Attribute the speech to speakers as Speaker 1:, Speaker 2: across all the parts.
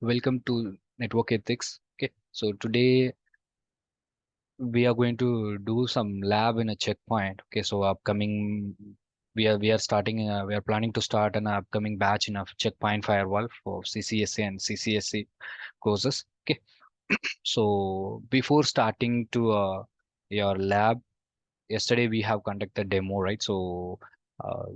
Speaker 1: Welcome to Network Ethics. Okay, so today we are going to do some lab in a checkpoint. Okay, so upcoming we are starting we are planning to start an upcoming batch in a checkpoint firewall for CCSA and CCSE courses. Okay, so before starting to your lab, yesterday we have conducted demo, right? So uh,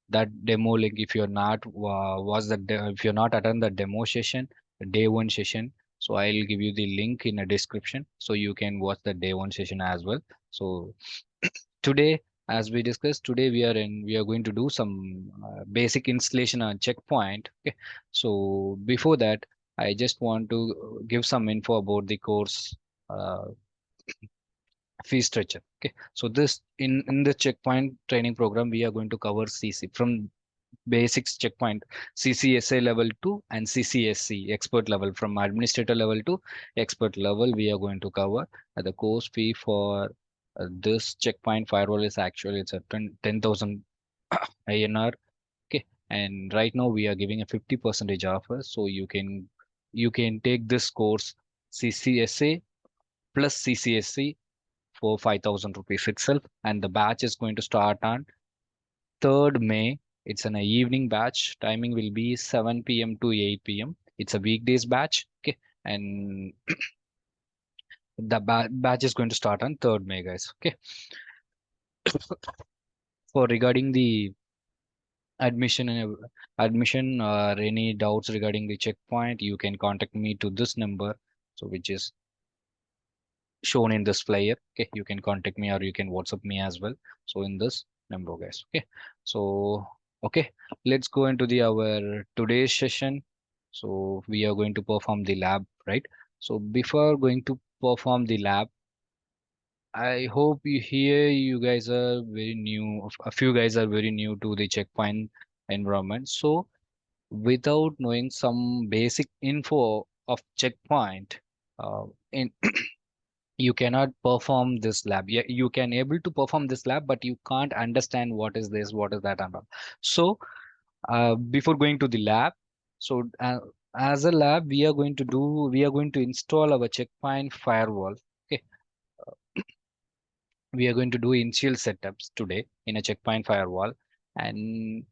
Speaker 1: that demo link, if you're not if you're not attend the demo session, the day one session, so I'll give you the link in the description so you can watch the day one session as well. So today, as we discussed, today we are going to do some basic installation on checkpoint. Okay, so before that, I just want to give some info about the course uh, fee structure. Okay, so this in the checkpoint training program, we are going to cover CC from basics checkpoint, CCSA level 2 and CCSC expert level. From administrator level to expert level, we are going to cover. The course fee for this checkpoint firewall is actually it's a 10,000 INR. Okay, and right now we are giving a 50% offer, so you can take this course CCSA plus CCSC for 5,000 rupees itself, and the batch is going to start on 3rd May. It's an evening batch. Timing will be 7 p.m. to 8 p.m. It's a weekdays batch. Okay, and the batch is going to start on 3rd May, guys. Okay, for regarding the admission and admission or any doubts regarding the checkpoint, you can contact me to this number, so which is shown in this flyer. Okay, you can contact me or you can WhatsApp me as well, so in this number, guys. Okay, so okay, let's go into the our today's session. So we are going to perform the lab, right? So before going to perform the lab, I hope you guys are very new, a few guys are very new to the checkpoint environment. So without knowing some basic info of checkpoint, in you cannot perform this lab. Yeah, you can able to perform this lab, but you can't understand what is this, what is that, and all. So before going to the lab, so as a lab, we are going to install our checkpoint firewall. Okay, we are going to do initial setups today in a checkpoint firewall, and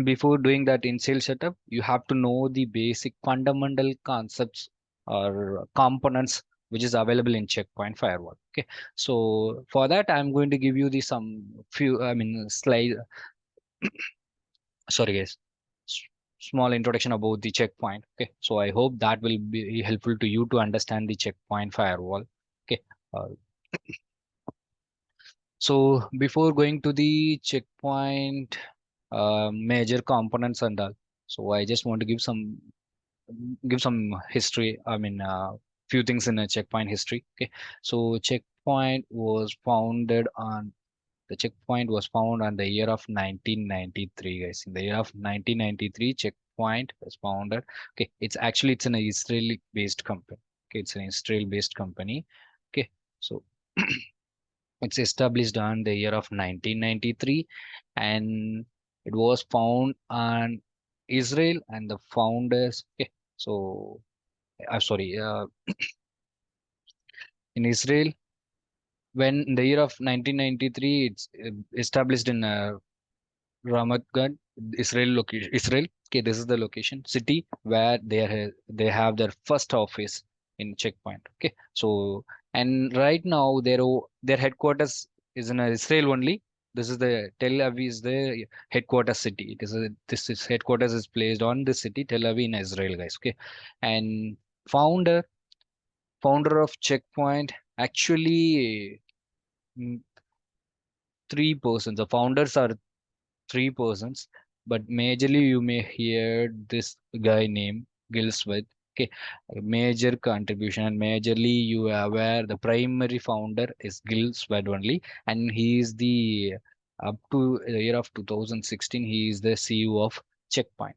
Speaker 1: before doing that initial setup, you have to know the basic fundamental concepts or components which is available in checkpoint firewall. Okay, so for that I'm going to give you the some few, I mean, slide, sorry guys, s- small introduction about the checkpoint. Okay, so I hope that will be helpful to you to understand the checkpoint firewall. Okay, uh, so before going to the checkpoint major components and all, so I just want to give some history. I mean, few things in a checkpoint history. Okay, so checkpoint was found on the year of 1993, guys. In the year of 1993, checkpoint was founded. Okay, it's an Israeli based company. Okay, it's an Israel based company. Okay, so it's established on the year of 1993, and it was found on Israel and the founders. Okay, so sorry, in Israel, when in the year of 1993, it's established in Ramat Gan, Israel location. Israel. Okay, this is the location city where they have their first office in Checkpoint. Okay, so and right now their headquarters is in Israel only. This is the Tel Aviv is the headquarters city. This is headquarters is placed on the city Tel Aviv in Israel, guys. Okay, and founder founder of Checkpoint actually, mm, three persons. The founders are three persons, but majorly you may hear this guy named Gil Smith. Okay, a major contribution, and majorly you are aware the primary founder is Gil Swed only, and he is the up to the year of 2016 he is the CEO of Checkpoint.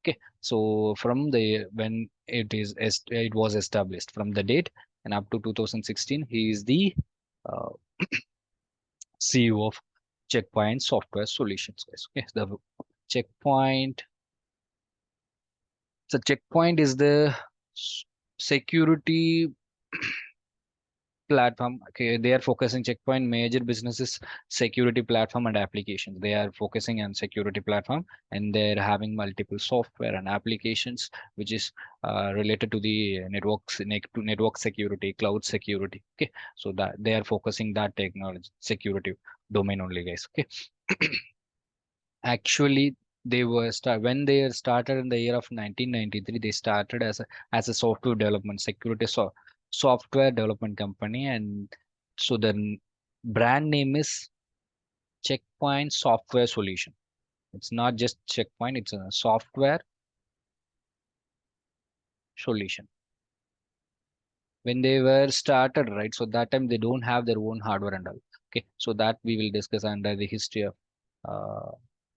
Speaker 1: Okay, so from the when it was established from the date and up to 2016 he is the uh, CEO of Checkpoint Software Solutions, guys. Okay, the Checkpoint So Checkpoint is the security platform. Okay, they are focusing Checkpoint major businesses, security platform and applications. They are focusing on security platform, and they're having multiple software and applications which is related to the network security, cloud security. Okay, so that they are focusing that technology security domain only, guys. Okay. Actually, they were when they started in the year of 1993. They started as a software development software development company, and so the brand name is Checkpoint Software Solution. It's not just Checkpoint; it's a software solution. When they were started, right? So that time they don't have their own hardware and all. Okay, so that we will discuss under the history of uh,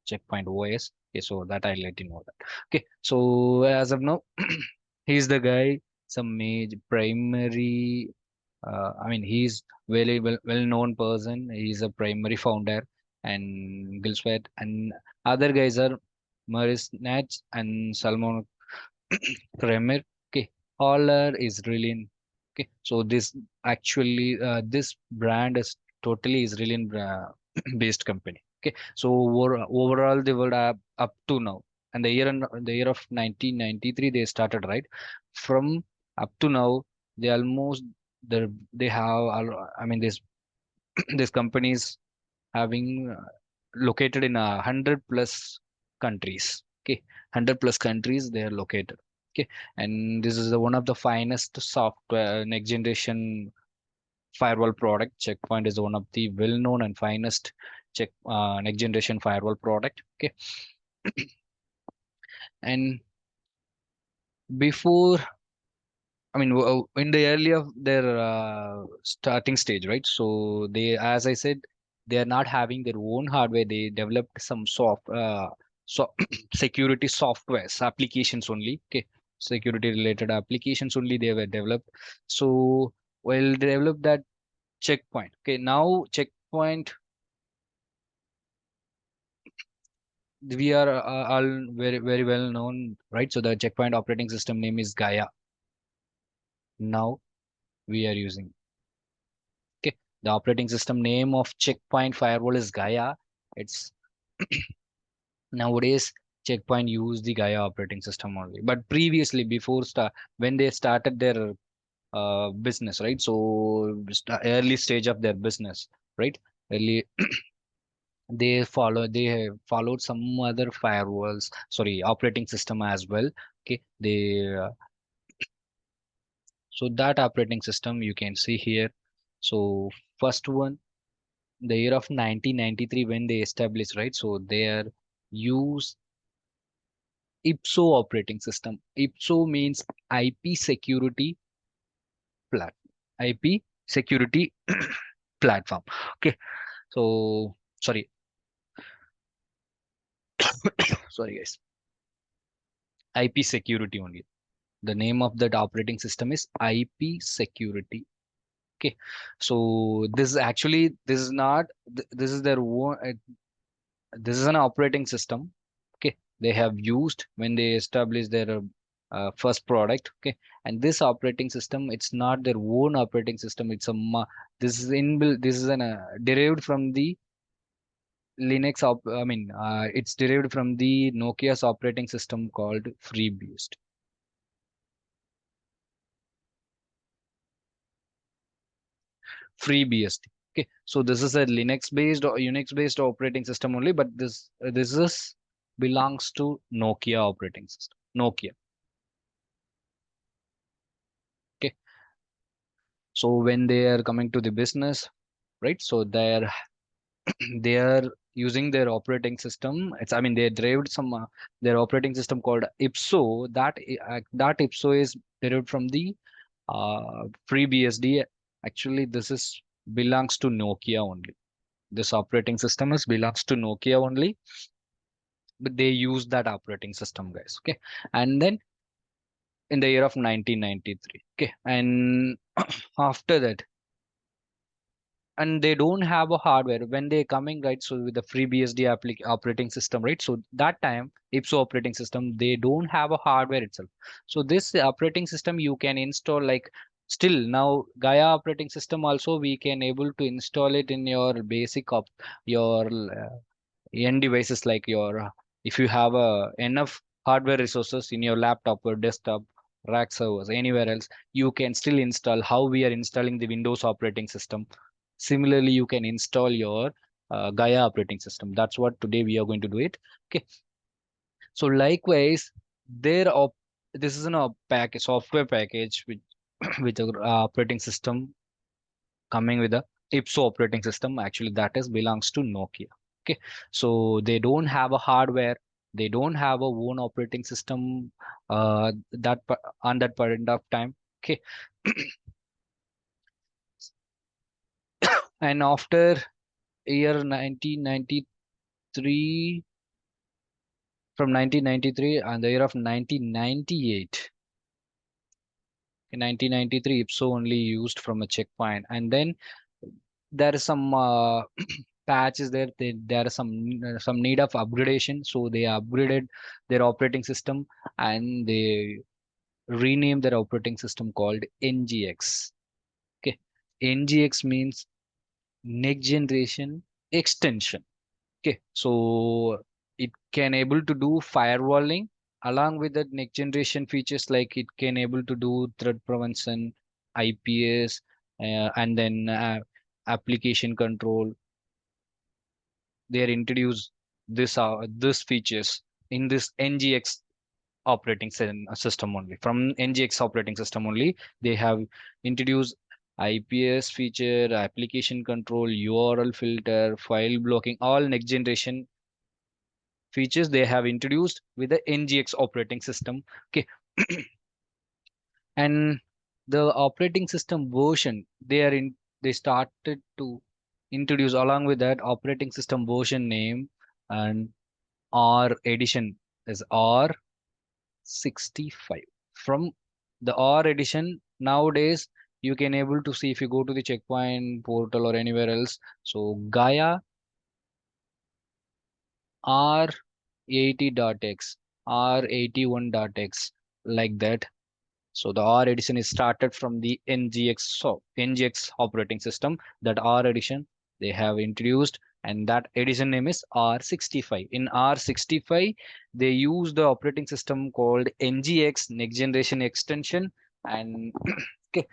Speaker 1: Checkpoint OS. Okay, so that I'll let you know that. Okay, so as of now, he's the guy, some major primary. I mean, he's very well known person. He's a primary founder, and Gilswet, and other guys are Maurice Natch and Salmon Kramer. Okay, all are Israeli. Okay, so this brand is totally Israeli based company. Okay, so overall they would have up to now, and the year of 1993 they started, right. From up to now, they almost they have I mean this companies having located in 100 plus countries. Okay, 100 plus countries they are located. Okay, and this is one of the finest software next generation firewall product. Checkpoint is one of the well known and finest next generation firewall product. Okay, and before, I mean, in the early of their starting stage, right? So they, as I said, they are not having their own hardware. They developed some so security softwares, applications only. Okay, security related applications only they were developed. So well, they developed that Checkpoint. Okay, now Checkpoint, we are all very well known, right? So the Checkpoint operating system name is Gaia. Now we are using. Okay, the operating system name of Checkpoint firewall is Gaia. It's nowadays Checkpoint use the Gaia operating system only. But previously, before when they started their business, right? So early stage of their business, right? Early they have followed some other firewalls, sorry, operating system as well. Okay, they so that operating system you can see here. So first one, the year of 1993 when they established, right? So they are use IPSO operating system. IPSO means IP security platform. IP security platform. Okay, so sorry, sorry guys. IP security only. The name of that operating system is IP security. Okay, so this is actually this is not this is their own. This is an operating system. Okay, they have used when they established their first product. Okay, and this operating system, it's not their own operating system. It's this is inbuilt. This is an derived from the I mean, it's derived from the Nokia's operating system called FreeBSD. FreeBSD. Okay, so this is a Linux based or Unix based operating system only, but this is belongs to Nokia operating system. Nokia. Okay, so when they are coming to the business, right? So they are using their operating system. It's, I mean, they derived some their operating system called IPSO. That IPSO is derived from the FreeBSD. Actually, this is belongs to Nokia only. This operating system is belongs to Nokia only, but they use that operating system, guys. Okay, and then in the year of 1993. Okay, and after that, and they don't have a hardware when they coming, right? So with the free BSD operating system, right? So that time IPSO operating system, they don't have a hardware itself. So this operating system you can install, like, still now Gaia operating system also we can able to install it in your basic op your end devices, like your if you have enough hardware resources in your laptop or desktop, rack servers, anywhere else, you can still install how we are installing the Windows operating system. Similarly, you can install your Gaia operating system. That's what today we are going to do it. Okay. So likewise, there op this is an software package with with the operating system coming with a IPSO operating system. Actually, that is belongs to Nokia. Okay, so they don't have a hardware. They don't have a own operating system. On that point of time. Okay, and after year 1993, from 1993 and the year of 1998. In 1993, IPSO only used from a checkpoint, and then there is some patches there. There is some need of upgradation, so they upgraded their operating system and they renamed their operating system called NGX. Okay, NGX means next generation extension. Okay, so it can able to do firewalling along with the next generation features, like it can able to do threat prevention, IPS, and then application control. They are introduced this features in this NGX system only. From NGX operating system only, they have introduced IPS feature, application control, URL filter, file blocking, all next generation features they have introduced with the NGX operating system. Okay, and the operating system version they started to introduce along with that operating system version name, and R edition is R65. From the R edition nowadays, you can able to see if you go to the Checkpoint portal or anywhere else. So Gaia R80.x, R81.x, like that. So the R edition is started from the NGX operating system. That R edition they have introduced, and that edition name is R65. In R65, they use the operating system called NGX, Next Generation Extension, and okay,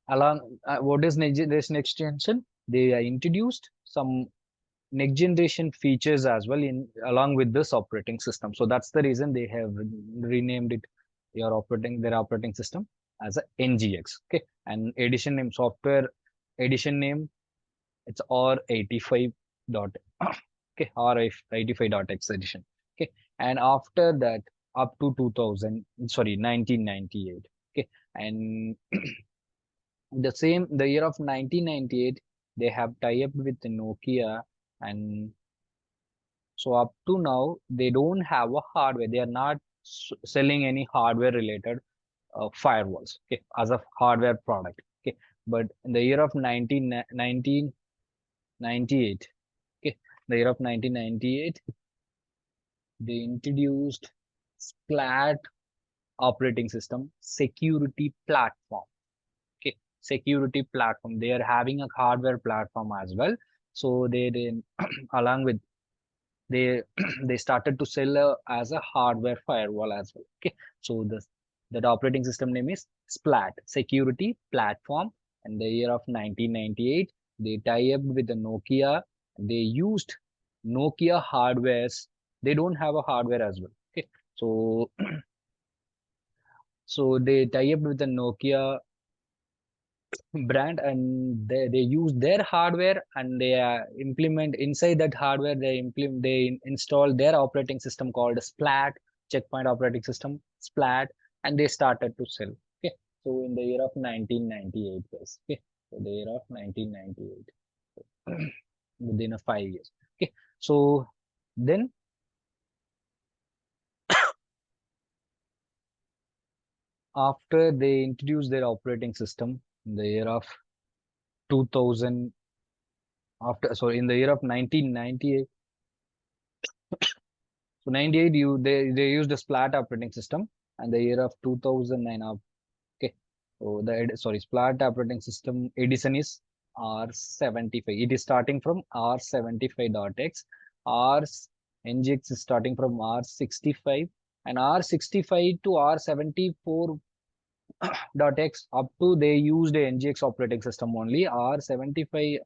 Speaker 1: along what is Next Generation Extension? They introduced some next generation features as well in along with this operating system. So that's the reason they have renamed it their operating system as a NGX. Okay, and edition name software edition name, it's R85 dot okay, R85.x edition. Okay, and after that up to 2000, sorry, 1998. Okay, and the year of 1998, they have tie up with Nokia, and so up to now, they don't have a hardware. They are not selling any hardware related firewalls, okay, as a hardware product. Okay, but in the year of 1998, okay, the year of 1998, they introduced Splat operating system security platform. Okay, security platform. They are having a hardware platform as well. So they along with they they started to sell as a hardware firewall as well. Okay, so this that operating system name is Splat Security Platform. And the year of 1998, they tie up with the Nokia. They used Nokia hardwares. They don't have a hardware as well. Okay, so so they tie up with the Nokia brand, and they use their hardware, and they implement inside that hardware, they install their operating system called Splat Checkpoint operating system Splat, and they started to sell. Okay, so in the year of 1998, guys. Okay, so the year of 1998, within a 5 years. Okay, so then after they introduced their operating system in the year of 2000 in the year of 1998. So 98, they used the Splat operating system, and the year of 2009. Okay, so Splat operating system edition is R75. It is starting from R75.x. R NGX is starting from R65, and R65 to R74.x up to they used a NGX operating system only. R75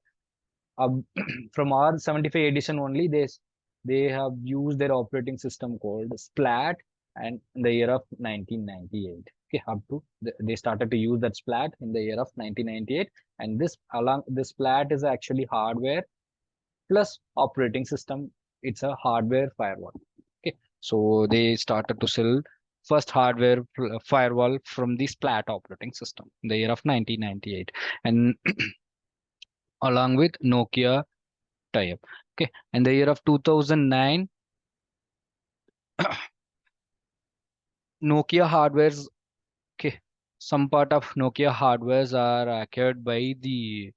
Speaker 1: from R75 edition only, they have used their operating system called Splat, and in the year of 1998. Okay, up to they started to use that Splat in the year of 1998, and this Splat is actually hardware plus operating system. It's a hardware firewall. Okay, so they started to sell first hardware firewall from the Splat operating system in the year of 1998, and along with Nokia tie-up. Okay, in the year of 2009, Nokia hardwares. Okay, some part of Nokia hardwares are acquired by the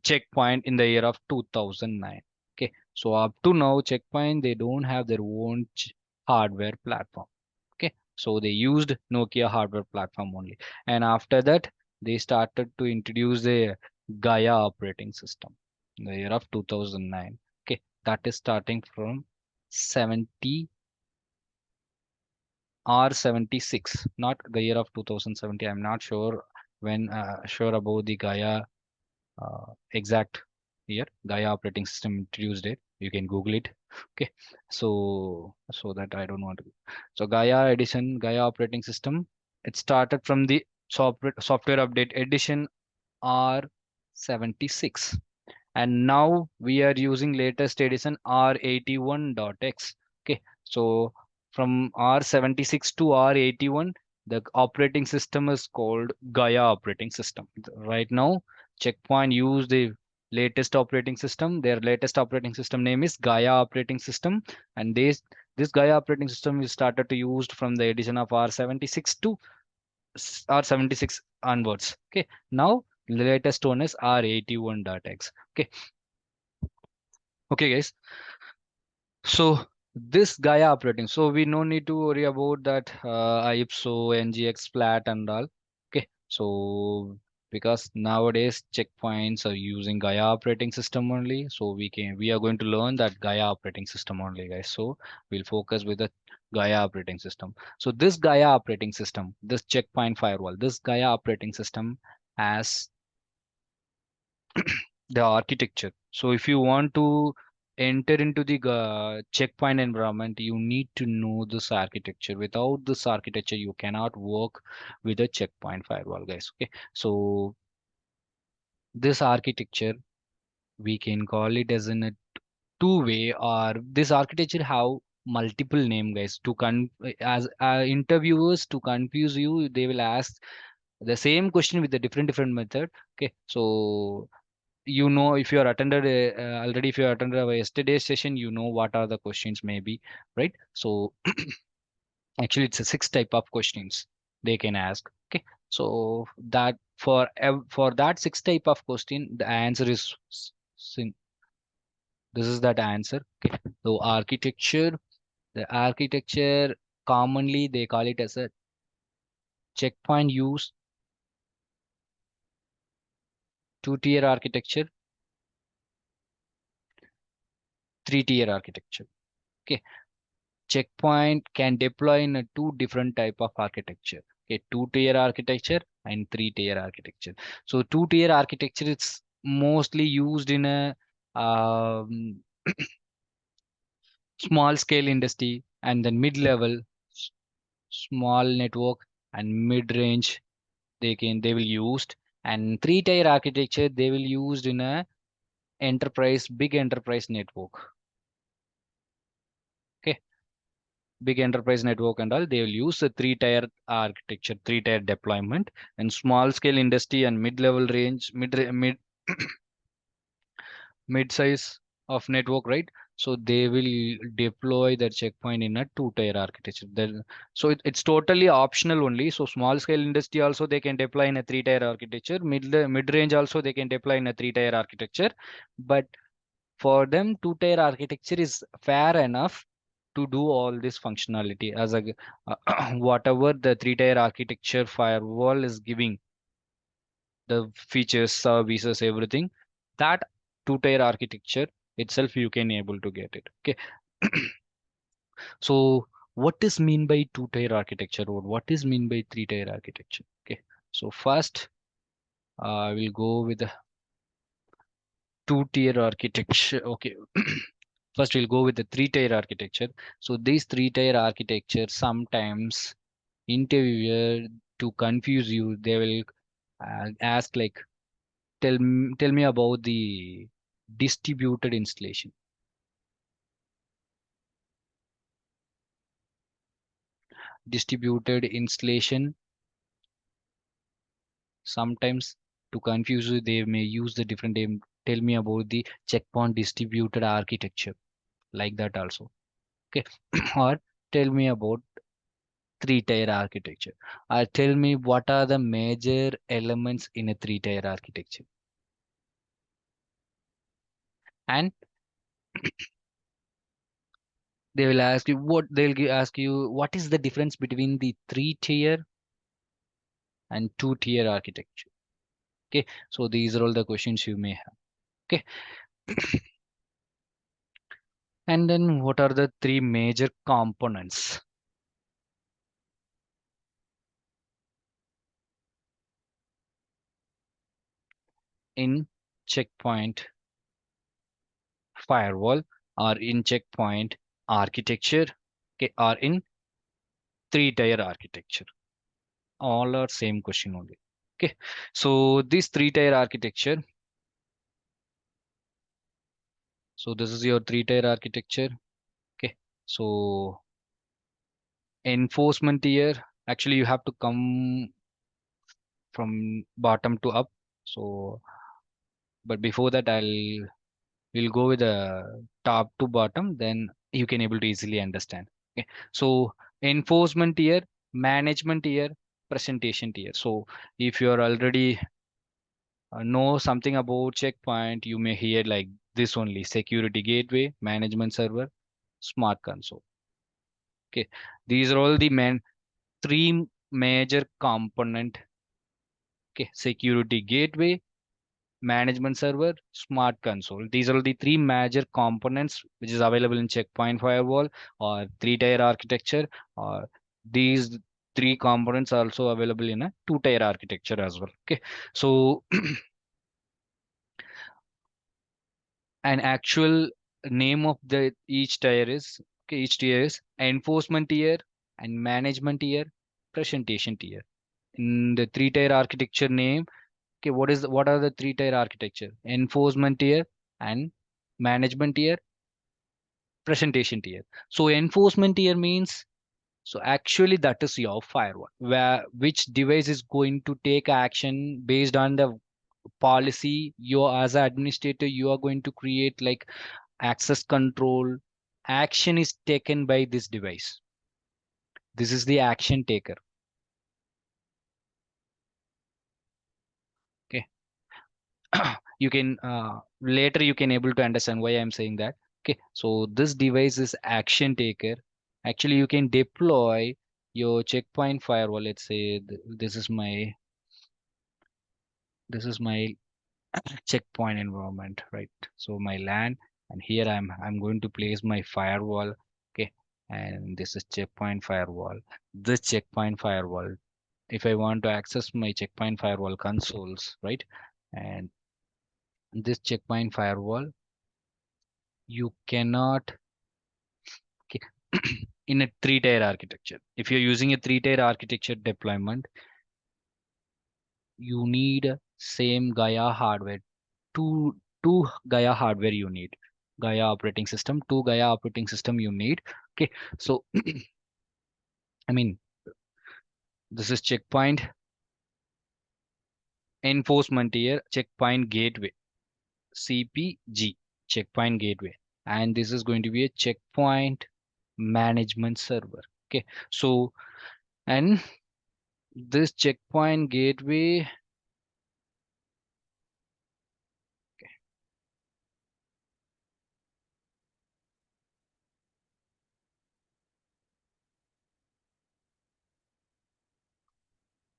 Speaker 1: Checkpoint in the year of 2009. Okay, so up to now, Checkpoint they don't have their own hardware platform. Okay, so they used Nokia hardware platform only, and after that they started to introduce the Gaia operating system in the year of 2009. Okay, that is starting from 70 R76, not the year of 2070. I'm not sure when sure about the Gaia exact year. Gaia operating system introduced it. You can Google it. Okay, so that I don't want to. So Gaia edition, Gaia operating system. It started from the software update edition R76, and now we are using latest edition R81.x. Okay, so from R76 to R81, the operating system is called Gaia operating system. Right now, Checkpoint use the latest operating system. Their latest operating system name is Gaia operating system, and this Gaia operating system is started to used from the edition of R76 to R76 onwards. Okay, now the latest one is R81.x. Okay, okay, guys. So this Gaia operating, so we no need to worry about that IPSO, NGX, flat and all. Okay, so because nowadays checkpoints are using Gaia operating system only, so we are going to learn that Gaia operating system only, guys. So we'll focus with the Gaia operating system. So this Gaia operating system, this checkpoint firewall, this Gaia operating system has the architecture. So if you want to enter into the checkpoint environment, you need to know this architecture. Without this architecture, you cannot work with a checkpoint firewall, guys. Okay, so this architecture we can call it as in a two-way, or this architecture have multiple name, guys. To as interviewers to confuse you, they will ask the same question with a different method. Okay, so if you are attended already, if you attended our yesterday's session, what are the questions maybe, right? So actually it's a six type of questions they can ask. Okay, so that for that six type of question, the answer is this is that answer. Okay, so the architecture commonly they call it as a checkpoint use two-tier architecture, three-tier architecture. Okay, checkpoint can deploy in a two different type of architecture. Okay, two-tier architecture and three-tier architecture. So two-tier architecture is mostly used in a small scale industry, and then mid-level, small network, and mid-range they will used. And three-tier architecture they will used in a big enterprise network. Okay, big enterprise network and all, they will use a three-tier architecture, three-tier deployment. And small scale industry and mid-level range, mid size of network, right? So they will deploy their checkpoint in a two-tier architecture. Then, so it's totally optional only. So small scale industry also they can deploy in a three-tier architecture. Mid range also they can deploy in a three-tier architecture. But for them, two-tier architecture is fair enough to do all this functionality as a whatever the three-tier architecture firewall is giving, the features, services, everything, that two-tier architecture itself you can able to get it. Okay. So what is mean by two-tier architecture, or what is mean by three-tier architecture? Okay. So first, we'll go with the two-tier architecture. Okay. First, we'll go with the three-tier architecture. So these three-tier architecture, sometimes interviewer, to confuse you, they will ask like, tell me about the distributed installation. Distributed installation, sometimes to confuse you, they may use the different name. Tell me about the checkpoint distributed architecture, like that also. Okay. Or tell me about three-tier architecture. Or tell me what are the major elements in a three-tier architecture. And they will ask you ask you what is the difference between the three-tier and two-tier architecture. Okay. So these are all the questions you may have. Okay. And then what are the three major components in checkpoint firewall, or in checkpoint architecture, okay, or in three-tier architecture? All are same question only. Okay. So this three-tier architecture, so this is your three-tier architecture. Okay. So enforcement tier, actually you have to come from bottom to up. So but before that, we'll go with the top to bottom, then you can able to easily understand. Okay. So enforcement tier, management tier, presentation tier. So if you're already know something about checkpoint, you may hear like this only: security gateway, management server, smart console. Okay. These are all the three major component. Okay. Security gateway, management server, smart console. These are the three major components which is available in checkpoint firewall or three-tier architecture. Or these three components are also available in a two-tier architecture as well. Okay. So an actual name of the each tier is, okay, each tier is enforcement tier and management tier, presentation tier. In the three-tier architecture name, okay, what are the three-tier architecture? Enforcement tier and management tier, presentation tier. So enforcement tier means, so actually that is your firewall, where which device is going to take action based on the policy. You as an administrator, you are going to create like access control. Action is taken by this device. This is the action taker. Okay. You can later you can able to understand why I'm saying that. Okay. So this device is action taker. Actually you can deploy your checkpoint firewall. Let's say this is my checkpoint environment, right? So my LAN, and here I'm going to place my firewall. Okay. And this is checkpoint firewall. This checkpoint firewall, if I want to access my checkpoint firewall consoles, right? And this checkpoint firewall, you cannot, okay, in a three-tier architecture. If you're using a three-tier architecture deployment, you need same Gaia hardware. Two Gaia hardware you need. Gaia operating system, two Gaia operating system you need. Okay. So I mean, this is checkpoint enforcement tier, checkpoint gateway, CPG, checkpoint gateway. and this is going to be a checkpoint management server. Okay, so and this checkpoint gateway,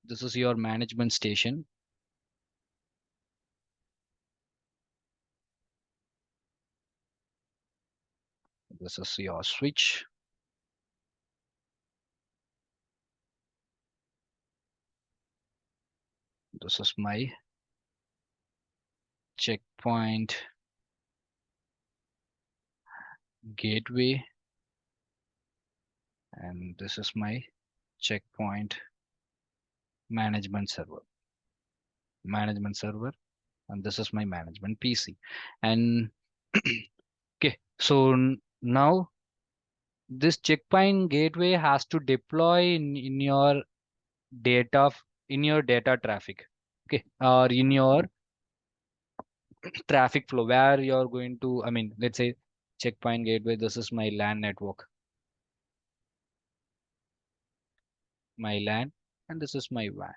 Speaker 1: this is your management station. This is your switch. This is my checkpoint gateway, and this is my checkpoint management server. Management server, and this is my management PC. And okay, so now this checkpoint gateway has to deploy in your data in your data traffic, okay, or in your traffic flow where you're going to, I mean, let's say checkpoint gateway, this is my LAN network, my LAN, and this is my WAN.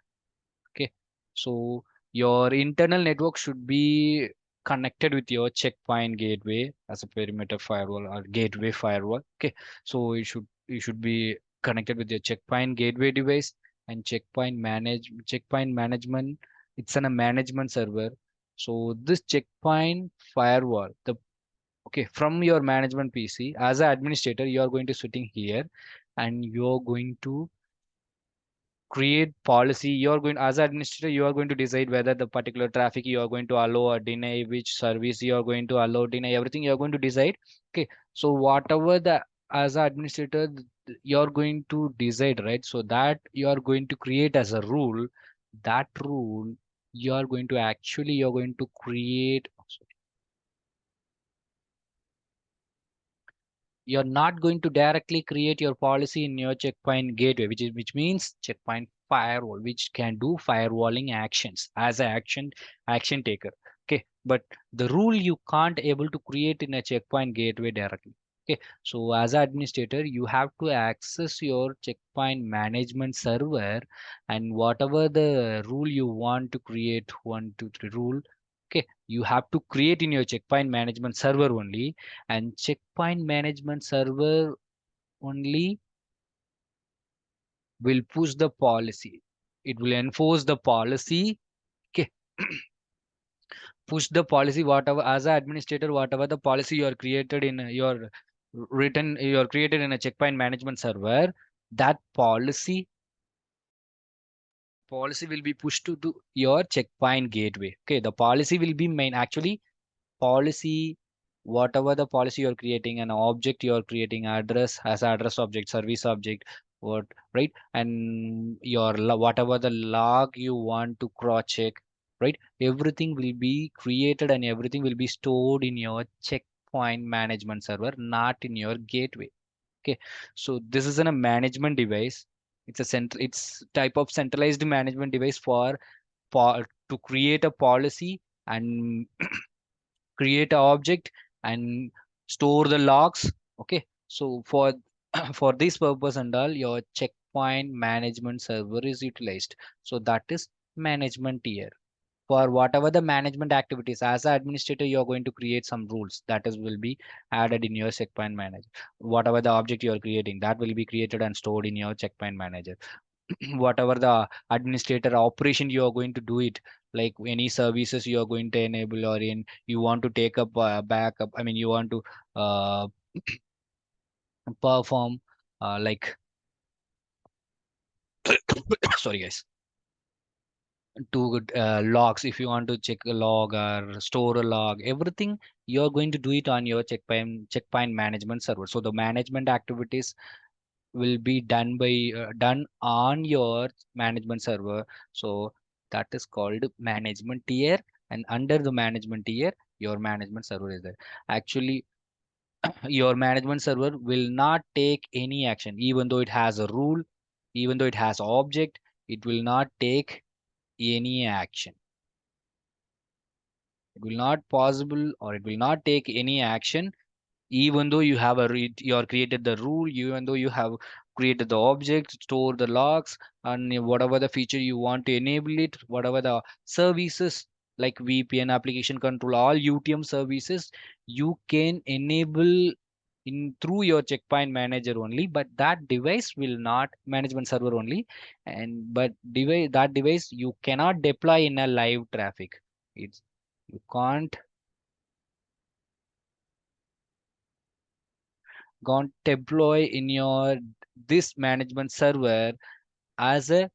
Speaker 1: Okay, so your internal network should be connected with your checkpoint gateway as a perimeter firewall or gateway firewall. Okay, so you should be connected with your checkpoint gateway device and checkpoint management. It's a management server. So this checkpoint firewall, the okay, from your management PC as an administrator, you are going to sitting here and you're going to create policy. You're going, as an administrator, you are going to decide whether the particular traffic you are going to allow or deny, which service you are going to allow, deny, everything you are going to decide. Okay, so whatever the, as an administrator, you're going to decide, right? So that you are going to create as a rule. That rule you are going to actually, you're going to create, you're not going to directly create your policy in your checkpoint gateway, which means checkpoint firewall, which can do firewalling actions as an action taker. Okay, but the rule you can't able to create in a checkpoint gateway directly. Okay, so as an administrator, you have to access your checkpoint management server, and whatever the rule you want to create, 1 2 3 rule, okay, you have to create in your checkpoint management server only, and checkpoint management server only will push the policy. It will enforce the policy. Okay, push the policy, whatever, as an administrator, whatever the policy you are created in your written, you are created in a checkpoint management server, that policy will be pushed to your checkpoint gateway. Okay, the policy will be main, actually policy, whatever the policy you're creating, an object you're creating, address as address object, service object, what, right? And your whatever the log you want to cross check, right? Everything will be created and everything will be stored in your checkpoint management server, not in your gateway. Okay, so this is a management device. It's type of centralized management device to create a policy and create a object and store the logs. Okay, so for for this purpose and all, your checkpoint management server is utilized. So that is management tier. For whatever the management activities, as an administrator, you're going to create some rules that is will be added in your checkpoint manager. Whatever the object you're creating, that will be created and stored in your checkpoint manager. Whatever the administrator operation you are going to do it, like any services you are going to enable, or in you want to take up backup, I mean you want to uh, perform like sorry guys, to logs, if you want to check a log or store a log, everything you're going to do it on your checkpoint management server. So the management activities will be done on your management server. So that is called management tier, and under the management tier, your management server is there. Actually, your management server will not take any action, even though it has a rule, even though it has object, it will not take any action. It will not possible, or it will not take any action even though you have you are created the rule, even though you have created the object, store the logs, and whatever the feature you want to enable it, whatever the services like VPN, application control, all UTM services, you can enable in through your checkpoint manager only, but that device will not management server only. And but device, that device you cannot deploy in a live traffic. It's, you can't deploy in your this management server as a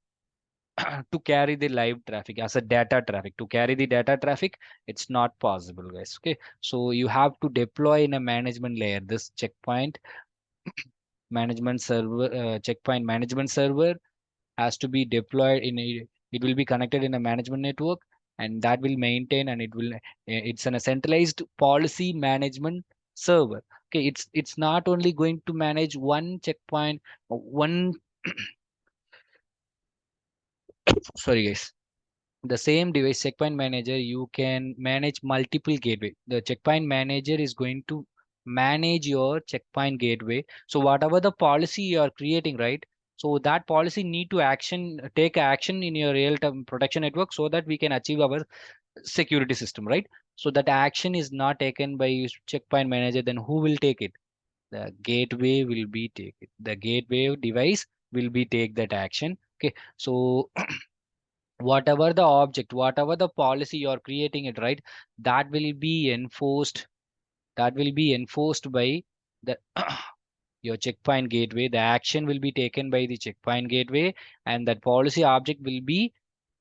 Speaker 1: to carry the live traffic as a data traffic. To carry the data traffic, it's not possible, guys. Okay, so you have to deploy in a management layer this checkpoint management server. Checkpoint management server has to be deployed in a, it will be connected in a management network, and that will maintain, and it will it's in a centralized policy management server. Okay, it's not only going to manage one checkpoint, one sorry guys, the same device checkpoint manager, you can manage multiple gateway. The checkpoint manager is going to manage your checkpoint gateway. So whatever the policy you are creating, right, so that policy need to action take action in your real time protection network, so that we can achieve our security system, right? So that action is not taken by checkpoint manager, then who will take it? The gateway will be take it, the gateway device will be take that action. Okay, so whatever the object, whatever the policy you're creating it, right, that will be enforced, that will be enforced by the your checkpoint gateway. The action will be taken by the checkpoint gateway, and that policy object will be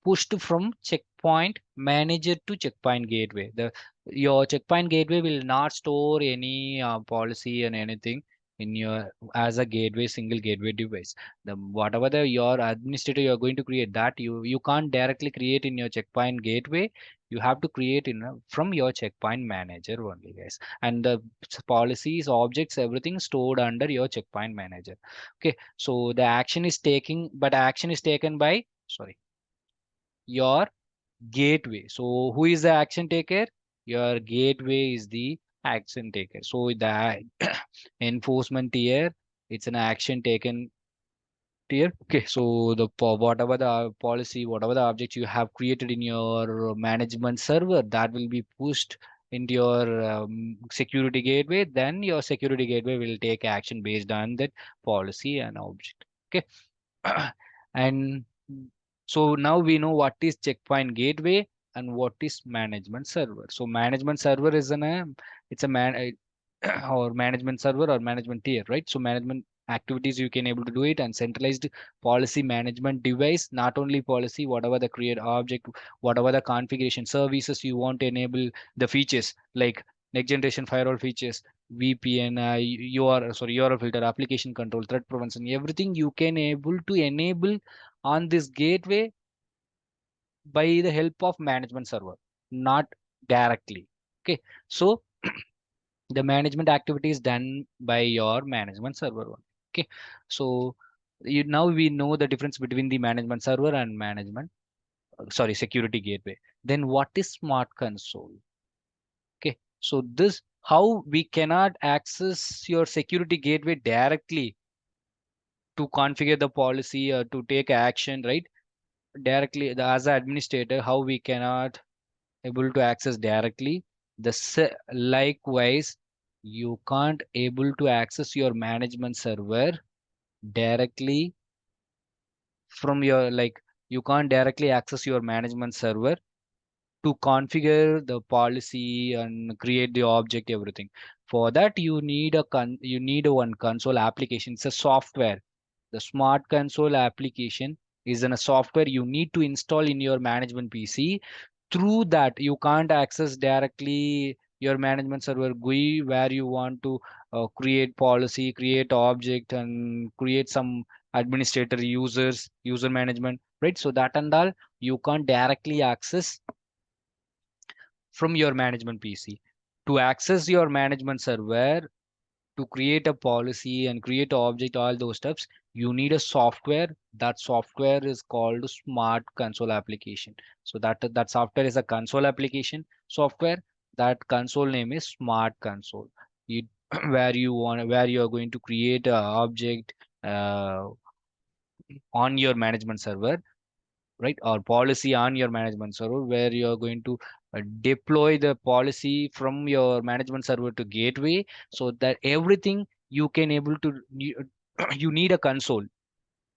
Speaker 1: pushed from checkpoint manager to checkpoint gateway. The your checkpoint gateway will not store any policy and anything in your as a gateway, single gateway device. The whatever the your administrator you are going to create, that you can't directly create in your checkpoint gateway. You have to create in from your checkpoint manager only, guys. And the policies, objects, everything stored under your checkpoint manager. Okay, so the action is taking, but action is taken by, sorry, your gateway. So who is the action taker? Your gateway is the action taker. So the enforcement tier, it's an action taken tier. Okay, so the whatever the policy, whatever the object you have created in your management server, that will be pushed into your security gateway. Then your security gateway will take action based on that policy and object. Okay, and so now we know what is checkpoint gateway and what is management server. So management server is it's a or management server or management tier, right? So management activities you can able to do it, and centralized policy management device, not only policy, whatever the create object, whatever the configuration services you want to enable, the features like next generation firewall features, VPN, UR, sorry, URL filter, application control, threat prevention, everything you can able to enable on this gateway by the help of management server, not directly. Okay, so the management activity is done by your management server only. Okay, so now we know the difference between the management server and management, sorry, security gateway. Then what is smart console? Okay, so this how we cannot access your security gateway directly to configure the policy or to take action, right? Directly as an administrator, how we cannot able to access directly. Likewise, you can't able to access your management server directly from your you can't directly access your management server to configure the policy and create the object, everything. For that you need you need a one console application. It's a software. The smart console application is in a software you need to install in your management PC. Through that you can't access directly your management server GUI, where you want to create policy, create object, and create some administrator users, user management, right? So that and all you can't directly access from your management PC. To access your management server, to create a policy and create an object, all those steps, you need a software. That software is called smart console application. So that software is a console application software. That console name is smart console. You where you are going to create a object uh, on your management server, right? Or policy on your management server, where you are going to deploy the policy from your management server to gateway, so that everything you can able to you need a console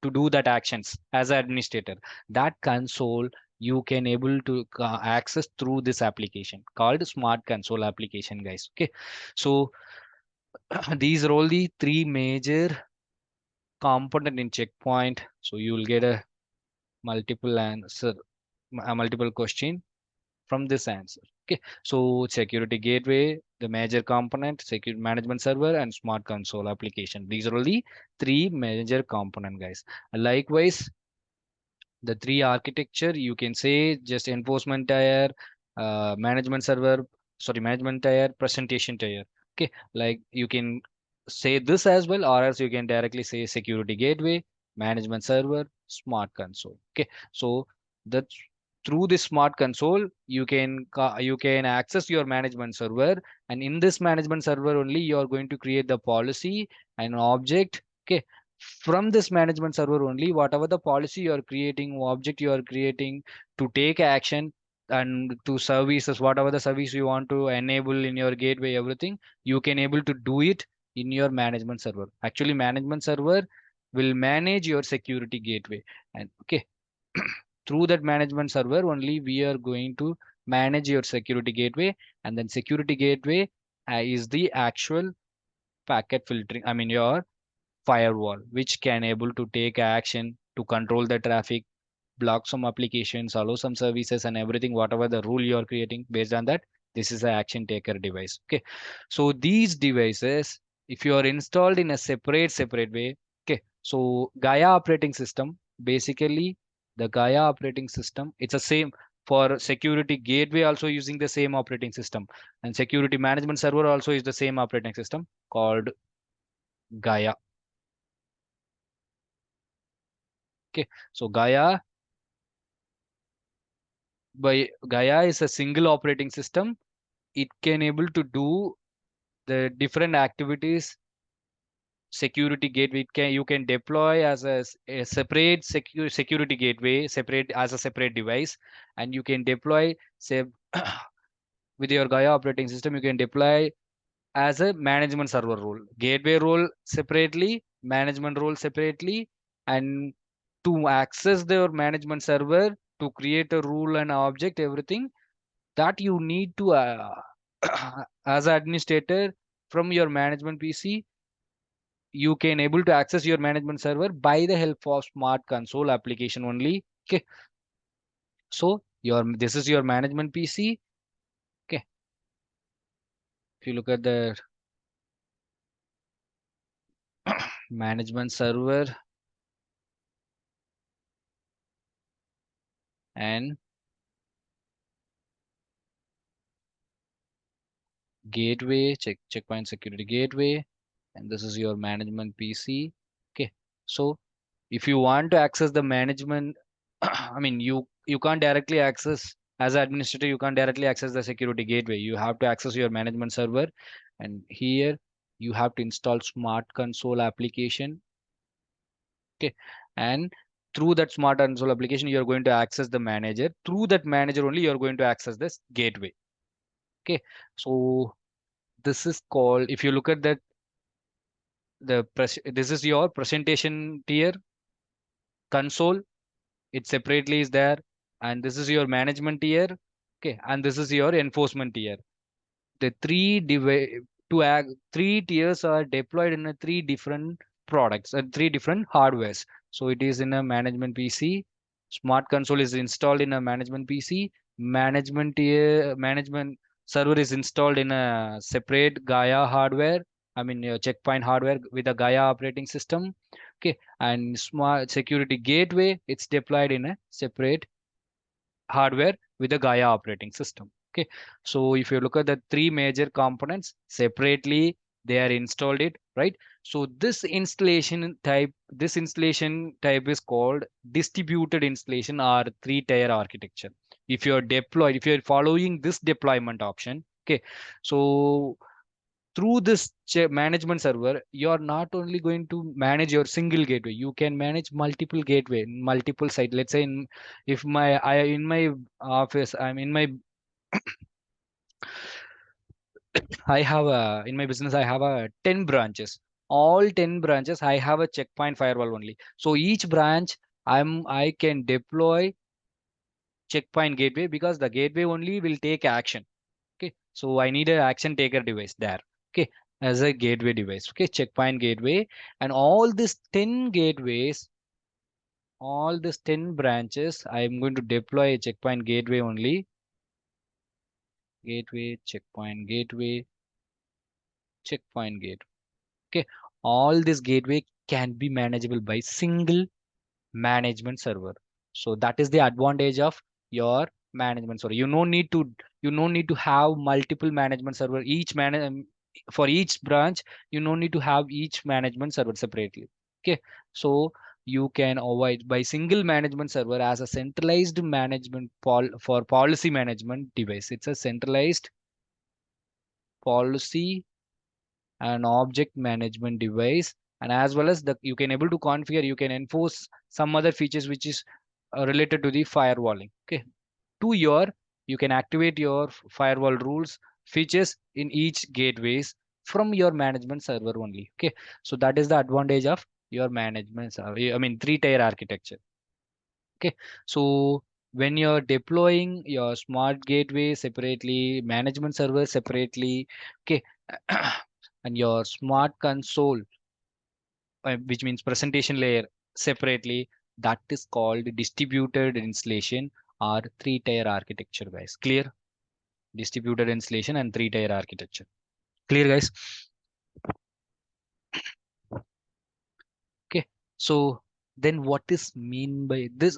Speaker 1: to do that actions as an administrator. That console you can able to access through this application called smart console application, guys. Okay, so these are all the three major component in checkpoint. So you will get a multiple answer, a multiple question from this answer. Okay, so security gateway, the major component, security management server, and smart console application. These are only three major component, guys. Likewise, the three architecture, you can say just enforcement tier, management server, sorry, management tier, presentation tier. Okay, like you can say this as well, or else you can directly say security gateway, management server, smart console. Okay, so that through this smart console you can access your management server, and in this management server only you are going to create the policy and object. Okay, from this management server only, whatever the policy you are creating, object you are creating to take action and to services, whatever the service you want to enable in your gateway, everything you can able to do it in your management server. Actually, management server will manage your security gateway, and okay, through that management server only we are going to manage your security gateway. And then security gateway is the actual packet filtering, I mean your firewall, which can able to take action to control the traffic, block some applications, allow some services, and everything, whatever the rule you are creating based on that. This is an action taker device. Okay, so these devices, if you are installed in a separate way, okay, so Gaia operating system, basically the Gaia operating system, it's the same for security gateway, also using the same operating system, and security management server also is the same operating system called Gaia. Okay, so Gaia is a single operating system. It can able to do the different activities. Security gateway, you can deploy as a separate security gateway, separate as a separate device, and you can deploy, say, with your Gaia operating system, you can deploy as a management server role, gateway role separately, management role separately, and to access their management server, to create a rule and object, everything that you need to as an administrator from your management PC, you can able to access your management server by the help of smart console application only. Okay, so your this is your management PC. Okay, if you look at the management server and gateway, checkpoint security gateway, and this is your management PC. Okay, so if you want to access the management, I mean you can't directly access as an administrator, you can't directly access the security gateway. You have to access your management server, and here you have to install smart console application. Okay, and through that smart console application you are going to access the manager. Through that manager only you are going to access this gateway. Okay, so this is called, if you look at that, this is your presentation tier console, it separately is there, and this is your management tier. Okay, and this is your enforcement tier. The three tiers are deployed in a three different products and three different hardwares. So it is in a management PC, smart console is installed in a management PC, management server is installed in a separate Gaia hardware, I mean checkpoint hardware with a Gaia operating system. Okay, and smart security gateway, it's deployed in a separate hardware with the Gaia operating system. Okay, so if you look at the three major components separately, they are installed it, right? So this installation type is called distributed installation or three-tier architecture. If you're following this deployment option, okay, so through this management server, you're not only going to manage your single gateway, you can manage multiple gateway, multiple site. Let's say if I in my office, I'm in my I have a in my business I have a 10 branches. All 10 branches I have a checkpoint firewall only. So each branch I can deploy checkpoint gateway because the gateway only will take action. Okay, so I need a action taker device there. Okay, as a gateway device. Okay, checkpoint gateway, and all these 10 gateways, all these 10 branches, I am going to deploy a checkpoint gateway only. Gateway, checkpoint gateway, checkpoint gateway. Okay, all this gateway can be manageable by single management server. So that is the advantage of your management server. You no need to have multiple management server. For each branch, you no need to have each management server separately. Okay, so you can avoid by single management server as a centralized for policy management device. It's a centralized policy and object management device, and as well as the you can able to configure, you can enforce some other features which is related to the firewalling. Okay, to your you can activate your firewall rules features in each gateways from your management server only. Okay, so that is the advantage of your management server, I mean three-tier architecture. Okay, so when you're deploying your smart gateway separately, management server separately, okay, and your smart console, which means presentation layer separately, that is called distributed installation or three-tier architecture, guys. Clear? Distributed installation and three-tier architecture. Clear, guys? Okay. So then what is mean by this?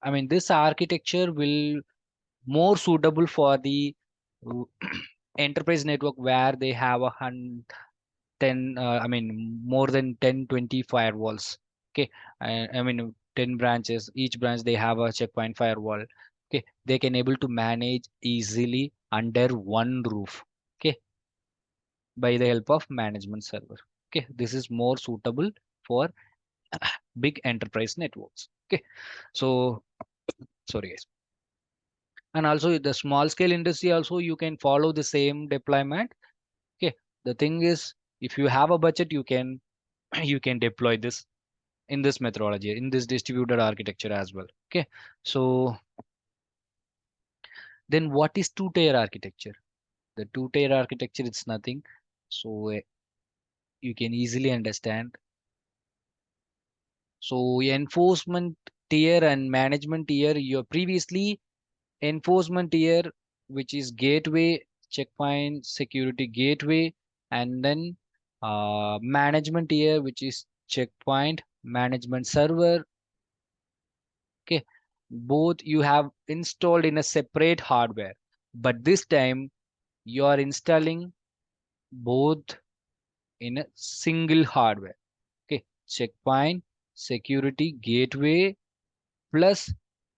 Speaker 1: I mean, this architecture will more suitable for the uh, enterprise network where they have 10 I mean more than 10 20 firewalls. Okay, I mean 10 branches, each branch they have a checkpoint firewall. Okay, they can able to manage easily under one roof. Okay, by the help of management server. Okay, this is more suitable for big enterprise networks. Okay, so sorry guys, and also the small scale industry also you can follow the same deployment. Okay, the thing is if you have a budget, you can you can deploy this in this methodology, in this distributed architecture as well. Okay, so then what is two-tier architecture? The two-tier architecture, it's nothing. So you can easily understand. So enforcement tier and management tier, your previously enforcement tier, which is gateway, checkpoint, security gateway, and then management tier, which is checkpoint, management server. Okay, both you have installed in a separate hardware, but this time you are installing both in a single hardware. Okay, checkpoint security gateway plus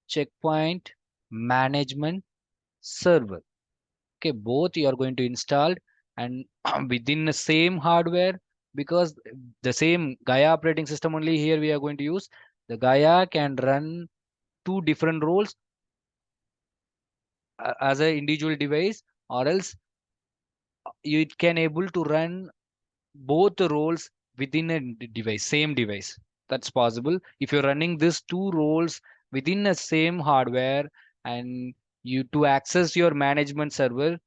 Speaker 1: checkpoint management server. Okay, both you are going to install and within the same hardware, because the same Gaia operating system only here we are going to use. The Gaia can run two different roles as a individual device, or else it can able to run both the roles within a device, same device. That's possible if you're running these two roles within the same hardware, and you to access your management server,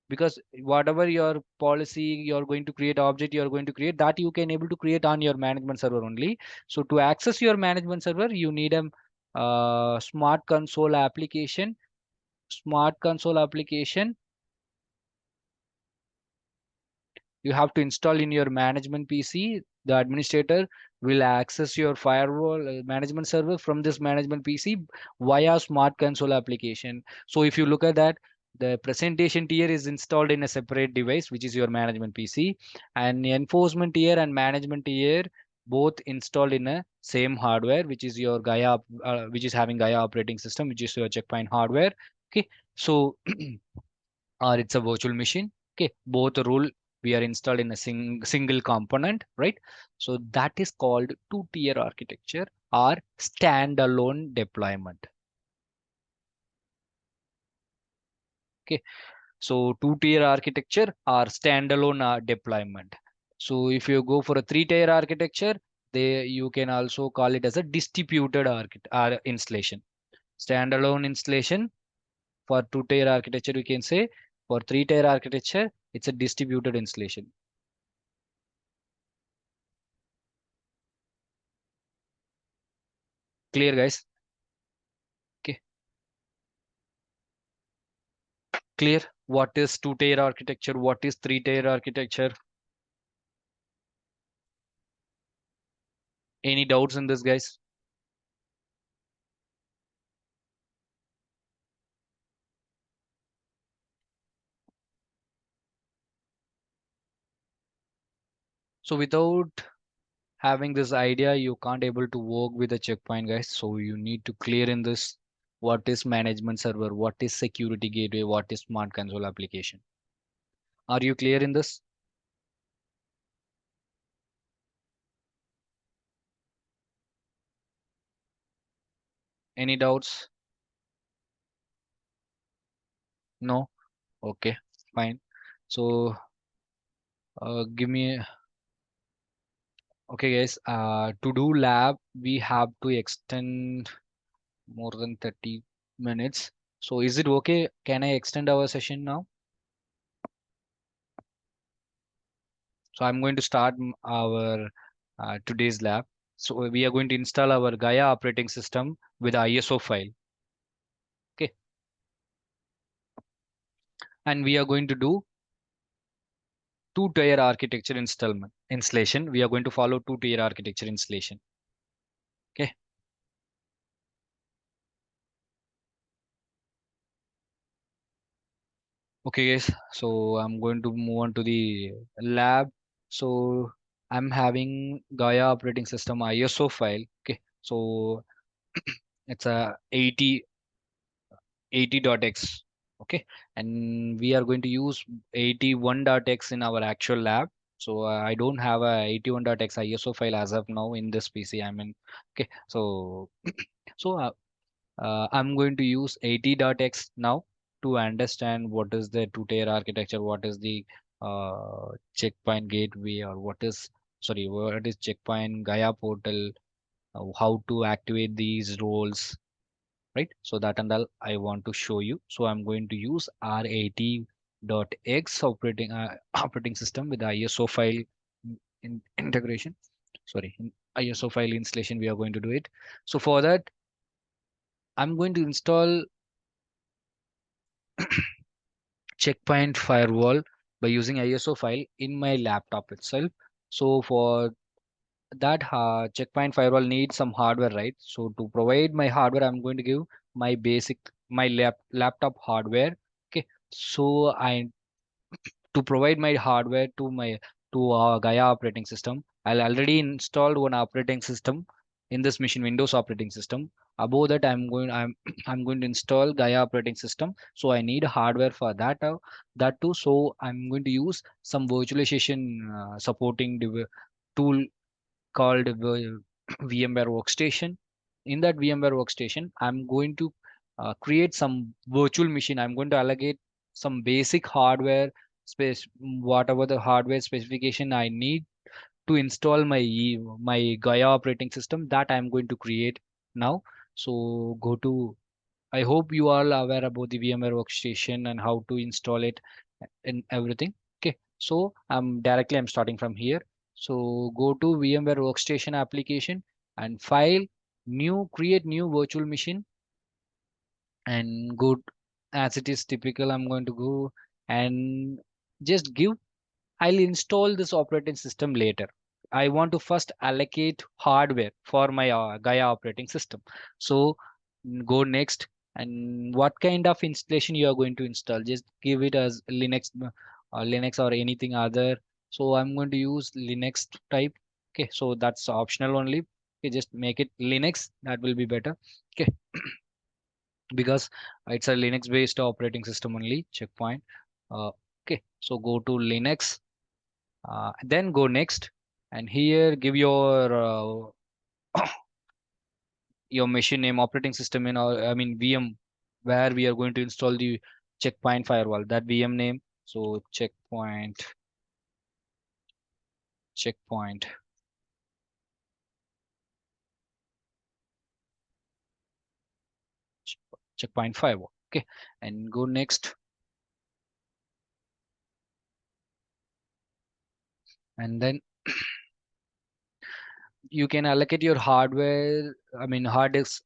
Speaker 1: because whatever your policy you're going to create, object you're going to create, that you can able to create on your management server only. So to access your management server, you need a smart console application. Smart console application you have to install in your management PC. The administrator will access your firewall management server from this management PC via smart console application. So if you look at that, the presentation tier is installed in a separate device, which is your management PC, and the enforcement tier and management tier both installed in a same hardware, which is your Gaia, which is having Gaia operating system, which is your checkpoint hardware. Okay, so or it's a virtual machine. Okay, both rule we are installed in a single component, right? So that is called two-tier architecture or standalone deployment. Okay, so two-tier architecture or standalone deployment. So if you go for a three-tier architecture, they you can also call it as a distributed installation. Standalone installation for two-tier architecture, you can say. For three-tier architecture, it's a distributed installation. Clear, guys? Okay, clear. What is two-tier architecture? What is three-tier architecture? Any doubts in this, guys? So without having this idea, you can't able to work with the checkpoint, guys. So you need to clear in this. What is management server? What is security gateway? What is smart console application? Are you clear in this? Any doubts? No? Okay, fine. So give me, okay, guys. To do lab, we have to extend more than 30 minutes. So is it okay? Can I extend our session now? So I'm going to start our today's lab. So we are going to install our Gaia operating system with ISO file. Okay. And we are going to do two-tier architecture installation. We are going to follow two-tier architecture installation. Okay. Okay, guys. So I'm going to move on to the lab. So I'm having Gaia operating system ISO file. Okay. So it's a 80.x. Okay, and we are going to use 81.x in our actual lab. So I don't have a 81.x ISO file as of now in this PC. I mean, okay, so I'm going to use 80.x now to understand what is the two-tier architecture, what is the checkpoint gateway, or what is, sorry, what is checkpoint Gaia portal, how to activate these roles, right? So that and all I want to show you. So I'm going to use R80.x operating system with ISO file integration. Sorry, in ISO file installation, we are going to do it. So for that, I'm going to install checkpoint firewall by using ISO file in my laptop itself. So for that checkpoint firewall needs some hardware, right? So to provide my hardware, I'm going to give my basic my laptop hardware. Okay, so I to provide my hardware to my to Gaia operating system, I'll already installed one operating system in this machine, Windows operating system. Above that, I'm going to install Gaia operating system. So I need hardware for that too. So I'm going to use some virtualization supporting tool called VMware Workstation. In that VMware Workstation, I'm going to create some virtual machine. I'm going to allocate some basic hardware space, whatever the hardware specification I need to install my Gaia operating system that I'm going to create now. So go to I hope you all are aware about the VMware Workstation and how to install it and everything. Okay, so I'm starting from here. So go to VMware Workstation application and file new, create new virtual machine and go as it is typical. I'm going to go and just give I'll install this operating system later. I want to first allocate hardware for my Gaia operating system. So go next. And what kind of installation you are going to install? Just give it as Linux or anything other. So I'm going to use Linux type. Okay, so that's optional only. Okay, just make it Linux. That will be better. Okay, because it's a Linux based operating system only. Checkpoint. Uh, okay, so go to Linux Then go next, and here give your machine name, operating system in, or I mean VM, where we are going to install the checkpoint firewall. That VM name. So checkpoint checkpoint firewall. Okay, and go next, and then you can allocate your hardware, I mean hard disk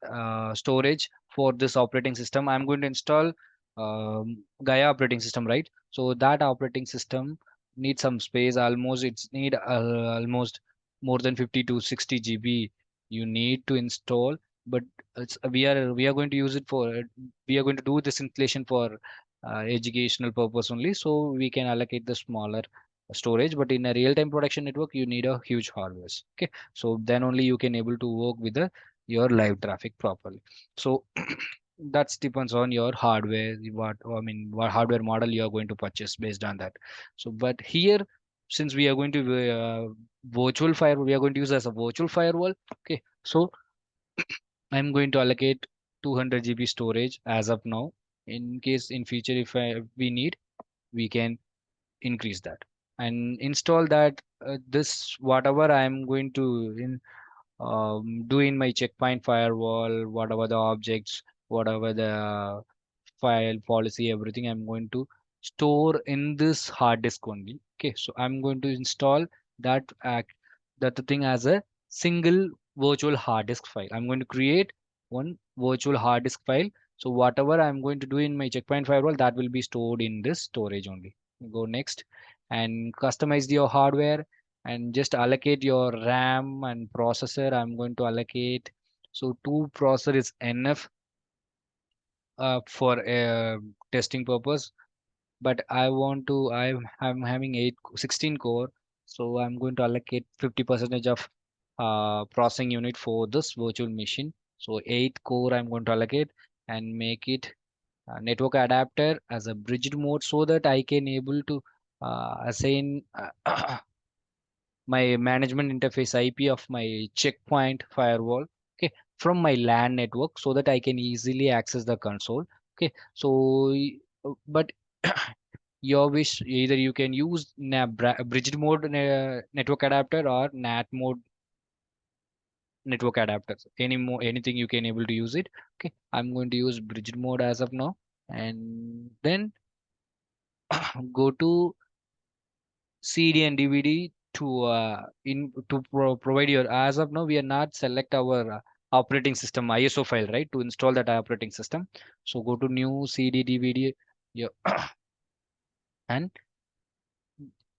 Speaker 1: storage for this operating system. I'm going to install Gaia operating system, right? So that operating system needs some space. Almost it's need almost more than 50 to 60 GB you need to install. But we are going to use it for, we are going to do this installation for educational purpose only. So we can allocate the smaller storage. But in a real-time production network, you need a huge hardware. Okay, so then only you can able to work with your live traffic properly. So that depends on your hardware, what I mean what hardware model you are going to purchase based on that. So but here, since we are going to virtual firewall, we are going to use as a virtual firewall. Okay, so I'm going to allocate 200 GB storage as of now. In case in future, if we need, we can increase that and install that. This whatever I'm going to do in my checkpoint firewall, whatever the objects, whatever the file policy, everything I'm going to store in this hard disk only. Okay, so I'm going to install that that the thing as a single virtual hard disk file. I'm going to create one virtual hard disk file. So whatever I'm going to do in my checkpoint firewall, that will be stored in this storage only. Go next and customize your hardware and just allocate your RAM and processor. I'm going to allocate, so two processor is enough for testing purpose. But I'm having 16 core, so I'm going to allocate 50 percentage of processing unit for this virtual machine. So 8 core I'm going to allocate and make it network adapter as a bridged mode, so that I can able to assign my management interface IP of my checkpoint firewall, okay, from my LAN network, so that I can easily access the console. Okay, so but your wish, either you can use bridged mode network adapter or NAT mode network adapters. Any more anything you can able to use it. Okay, I'm going to use bridged mode as of now, and then go to CD and DVD to provide your, as of now we are not select our operating system ISO file, right, to install that operating system. So go to new CD DVD, yeah, and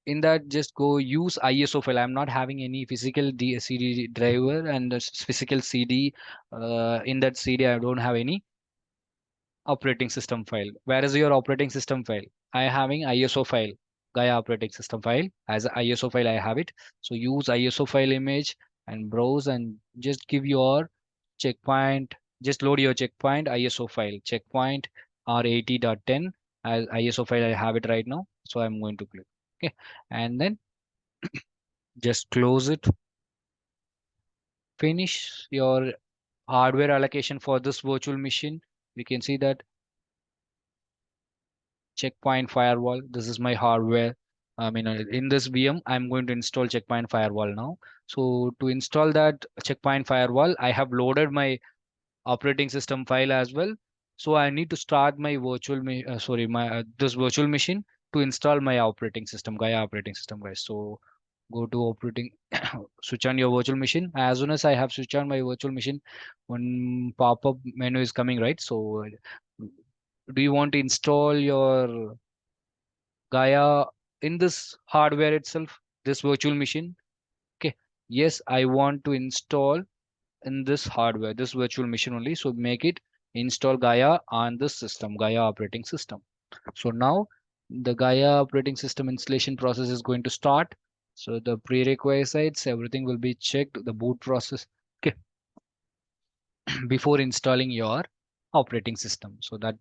Speaker 1: in that just go use ISO file. I'm not having any physical CD driver and physical CD. In that CD I don't have any operating system file. Where is your operating system file? I having ISO file, Gaia operating system file. As a ISO file, I have it. So use ISO file image and browse and just give your checkpoint. Just load your checkpoint ISO file. Checkpoint R80.10 as ISO file. I have it right now. So I'm going to click. Okay, and then just close it. Finish your hardware allocation for this virtual machine. We can see that checkpoint firewall, this is my hardware. I mean in this VM I'm going to install checkpoint firewall now. So to install that checkpoint firewall, I have loaded my operating system file as well. So I need to start my sorry, my this virtual machine to install my operating system, Gaia operating system, guys. So go to operating switch on your virtual machine. As soon as I have switched on my virtual machine, one pop-up menu is coming, right? So do you want to install your Gaia in this hardware itself, this virtual machine? Okay. Yes, I want to install in this hardware, this virtual machine only. So make it install Gaia on this system, Gaia operating system. So now the Gaia operating system installation process is going to start. So the prerequisites, everything will be checked, the boot process. Okay, before installing your operating system. So that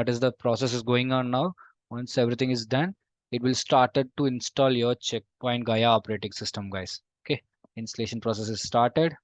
Speaker 1: is the process is going on now. Once everything is done, it will started to install your Checkpoint Gaia operating system, guys. Okay, installation process is started.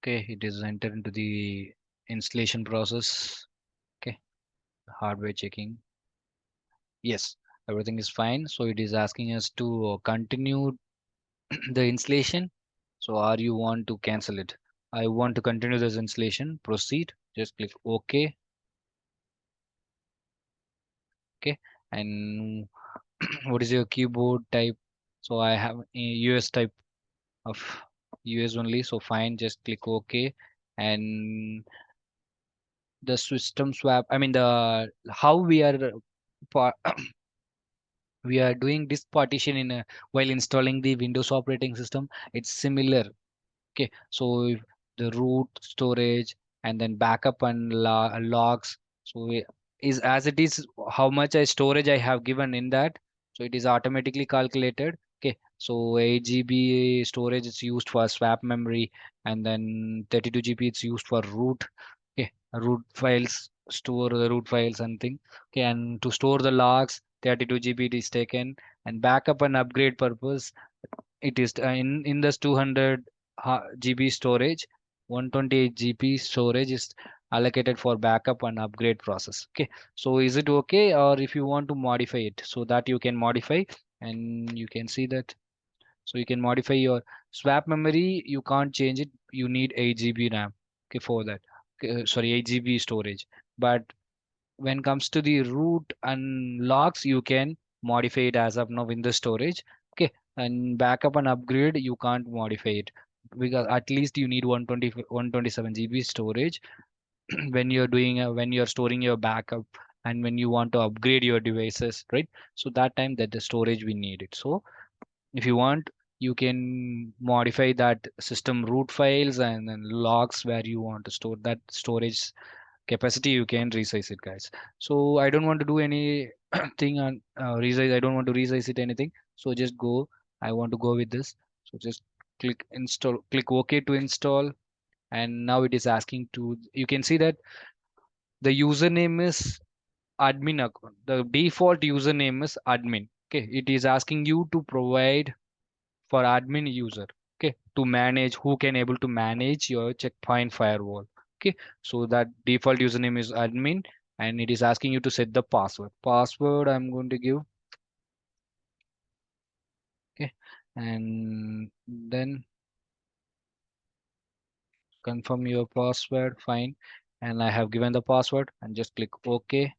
Speaker 1: Okay, it is entered into the installation process. Okay, hardware checking. Yes, everything is fine. So it is asking us to continue the installation. So are you want to cancel it? I want to continue this installation. Proceed. Just click OK. Okay. And what is your keyboard type? So I have a US type of US only. So fine. Just click OK. And the system swap. I mean the how we are pa- we are doing this partition in a, while installing the Windows operating system. It's similar. Okay, so if the root storage and then backup and logs. So is as it is how much I storage I have given in that. So it is automatically calculated. Okay, so 8 GB storage is used for swap memory, and then 32 GB it's used for root. Okay, root files, store the root files and thing. Okay, and to store the logs, 32 GB it is taken, and backup and upgrade purpose it is in this 200 GB storage, 128 GB storage is allocated for backup and upgrade process. Okay, so is it okay, or if you want to modify it, so that you can modify, and you can see that. So you can modify your swap memory. You can't change it. You need 8 GB RAM. Okay, for that. Okay, sorry, 8 GB storage. But when comes to the root and logs, you can modify it as of now in the storage. Okay, and backup and upgrade you can't modify it, because at least you need 120 127 GB storage when you're doing when you're storing your backup, and when you want to upgrade your devices, right? So that time that the storage we need it. So if you want, you can modify that system root files and then logs where you want to store that storage capacity. You can resize it, guys. So I don't want to do any thing on resize. I don't want to resize it anything. So just go. I want to go with this. So just click install, click OK to install. And now it is asking to, you can see that the username is admin account. The default username is admin. Okay, it is asking you to provide for admin user. Okay, to manage, who can able to manage your checkpoint firewall. Okay, so that default username is admin, and it is asking you to set the password. I'm going to give. Okay, and then confirm your password. Fine, and I have given the password, and just click OK.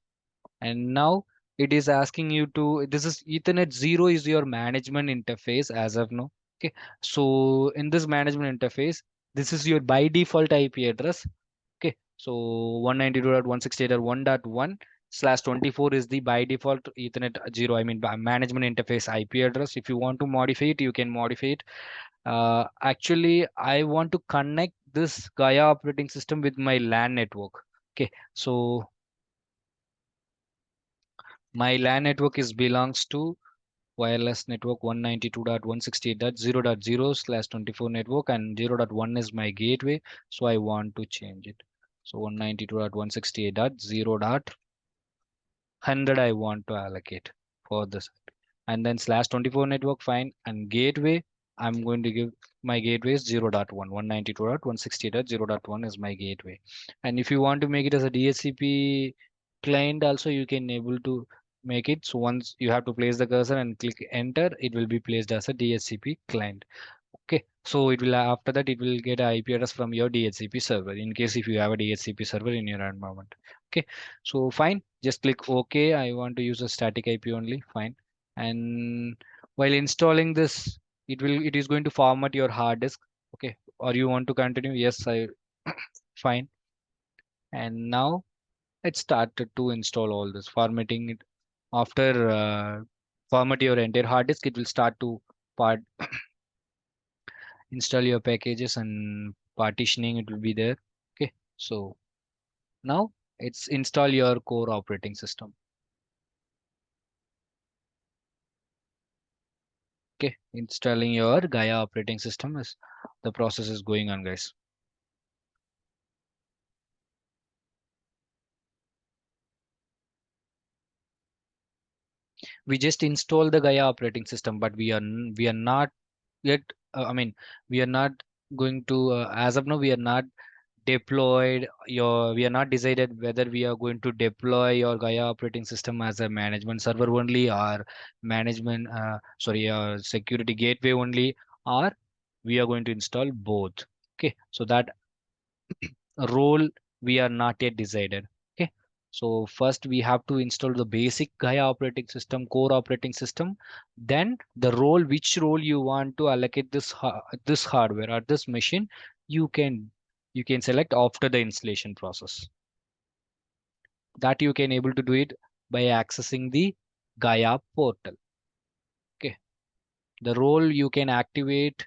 Speaker 1: And now it is asking you to, this is Ethernet 0 is your management interface as of now. Okay, so in this management interface, this is your by default IP address. Okay, so 192.168.1.1/24 is the by default Ethernet 0, I mean by management interface IP address. If you want to modify it, you can modify it. Actually, I want to connect this Gaia operating system with my LAN network. Okay, so my LAN network is belongs to wireless network 192.168.0.0/24 network, and 0.1 is my gateway. So I want to change it. So 192.168.0.100 I want to allocate for this. And then /24 network, fine. And gateway, I'm going to give my gateway is 0.1, 192.160.0.1 is my gateway. And if you want to make it as a DHCP client also, you can able to make it. So once you have to place the cursor and click enter, it will be placed as a DHCP client. Okay, so it will after that it will get a IP address from your DHCP server in case if you have a DHCP server in your environment. Okay, so fine, just click OK. I want to use a static IP only. Fine. And while installing this, it is going to format your hard disk. Okay, or you want to continue? Yes, I fine. And now it started to install all this formatting it after format your entire hard disk. It will start to part install your packages and partitioning it will be there. Okay, so now it's install your core operating system. Okay, installing your Gaia operating system is the process is going on, guys. We just install the Gaia operating system, but we are not yet I mean we are not going to as of now we are not deployed your we are not decided whether we are going to deploy your Gaia operating system as a management server only or management sorry security gateway only, or we are going to install both. Okay, so that role we are not yet decided. Okay, so first we have to install the basic Gaia operating system, core operating system. Then the role, which role you want to allocate this hardware or this machine, you can you can select after the installation process. That you can able to do it by accessing the Gaia portal. Okay, the role you can activate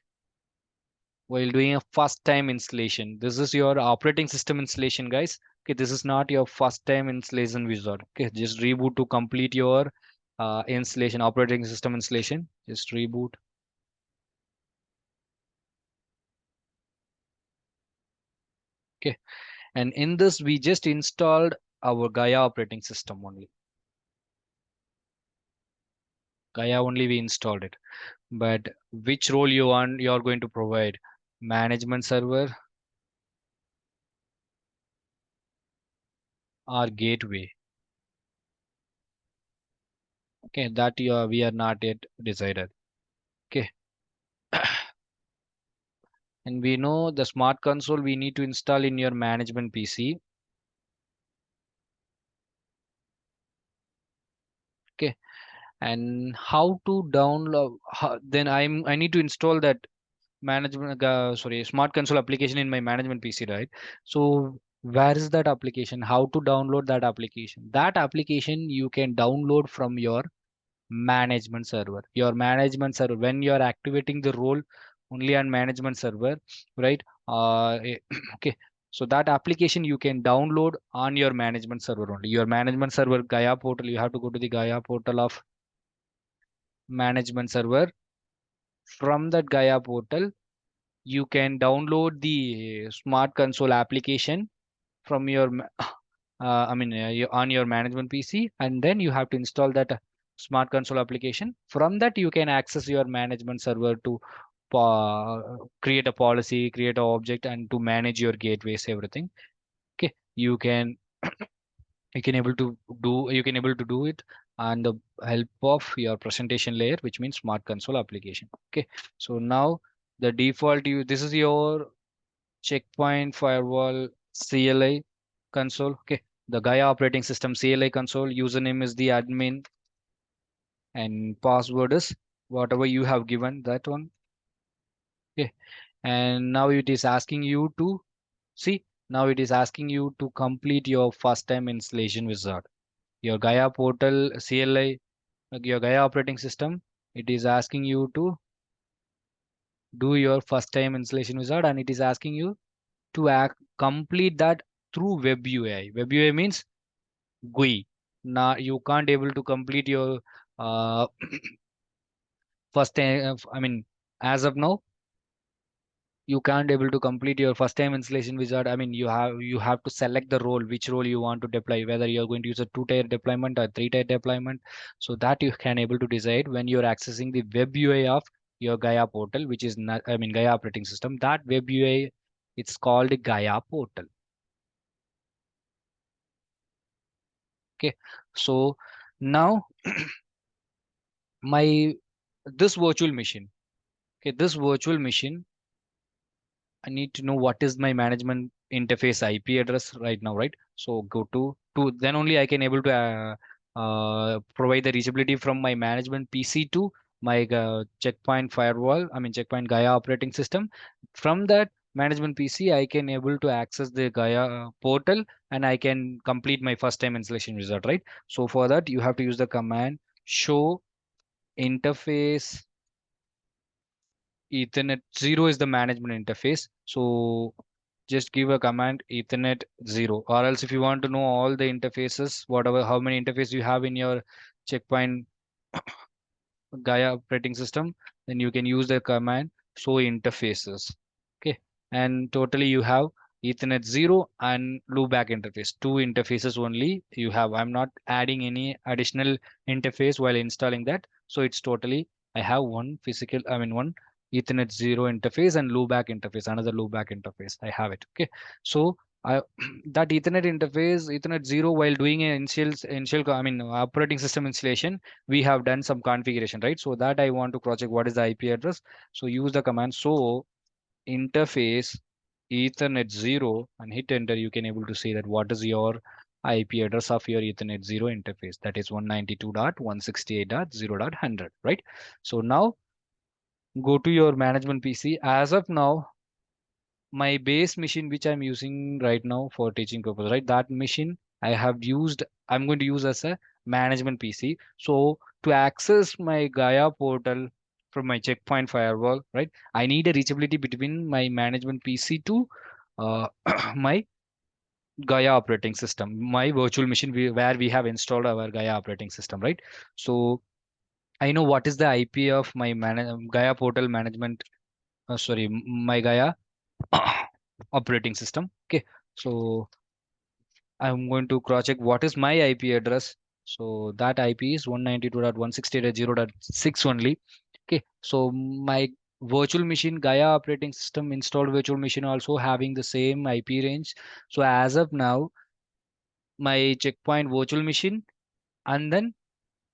Speaker 1: while doing a first time installation. This is your operating system installation, guys. Okay, this is not your first time installation wizard. Okay, just reboot to complete your installation, operating system installation. Just reboot. Okay, and in this we just installed our Gaia operating system only. Gaia only we installed it. But which role you want you're going to provide? Management server or gateway? Okay, that we are not yet decided. Okay, and we know the smart console we need to install in your management PC. Okay, and how to download then I need to install that management sorry smart console application in my management PC, right? So where is that application? How to download that application? That application you can download from your management server. Your management server, when you are activating the role only on management server, right? Okay, so that application you can download on your management server only. Your management server Gaia portal, you have to go to the Gaia portal of management server. From that Gaia portal you can download the smart console application from your on your management PC, and then you have to install that smart console application. From that, you can access your management server to create a policy, create an object, and to manage your gateways, everything. Okay, you can able to do it on the help of your presentation layer, which means smart console application. Okay, so now the default you this is your Checkpoint firewall CLI console. Okay, the Gaia operating system CLI console. Username is the admin, and password is whatever you have given that one. Okay, and now it is asking you to see. Now it is asking you to complete your first time installation wizard. Your Gaia portal CLI, your Gaia operating system. It is asking you to do your first time installation wizard, and it is asking you to complete that through web UI. Web UI means GUI. Now you can't able to complete your uh, first time. I mean, as of now, you can't able to complete your first time installation wizard. I mean, you have to select the role, which role you want to deploy, whether you're going to use a two-tier deployment or three-tier deployment. So that you can able to decide when you're accessing the web UI of your Gaia portal, which is not, I mean, Gaia operating system. That web UI, it's called Gaia portal. Okay. So now my this virtual machine. Okay, this virtual machine, I need to know what is my management interface IP address right now, right? So go to then only I can able to provide the reachability from my management PC to my checkpoint firewall. I mean checkpoint Gaia operating system. From that management PC, I can able to access the Gaia portal and I can complete my first time installation result, right? So for that you have to use the command show interface Ethernet 0 is the management interface. So just give a command Ethernet 0. Or else if you want to know all the interfaces, whatever how many interfaces you have in your checkpoint Gaia operating system, then you can use the command show interfaces. Okay. And totally you have Ethernet 0 and loopback interface. Two interfaces only you have. I'm not adding any additional interface while installing that. So it's totally I have one physical, I mean one Ethernet 0 interface and loopback interface, another loopback interface. I have it. Okay. So I that Ethernet interface, Ethernet 0, while doing an I mean operating system installation, we have done some configuration, right? So that I want to cross check what is the IP address. So use the command so interface Ethernet 0 and hit enter. You can able to see that what is your IP address of your Ethernet 0 interface. That is 192.168.0.100, right? So now go to your management PC. As of now, my base machine which I'm using right now for teaching purpose, right? That machine I have used, I'm going to use as a management PC. So to access my Gaia portal from my checkpoint firewall, right? I need a reachability between my management PC to my Gaia operating system, my virtual machine where we have installed our Gaia operating system, right? So I know what is the IP of my Gaia portal management, sorry, my Gaia operating system. Okay, so I'm going to cross check what is my IP address. So that IP is 192.168.0.6 only. Okay, so my virtual machine Gaia operating system installed virtual machine also having the same IP range. So as of now, my checkpoint virtual machine and then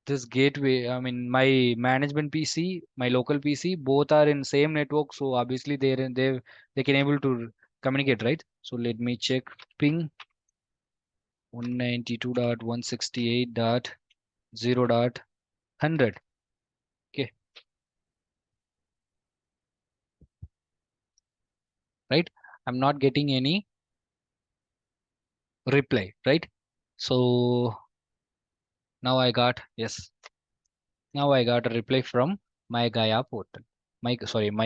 Speaker 1: this gateway, I mean my management PC, my local PC, both are in same network. So obviously they can able to communicate, right? So let me check ping 192.168.0.100. Okay, right? I'm not getting any reply, right? So now I got yes. Now I got a reply from my Gaia portal. My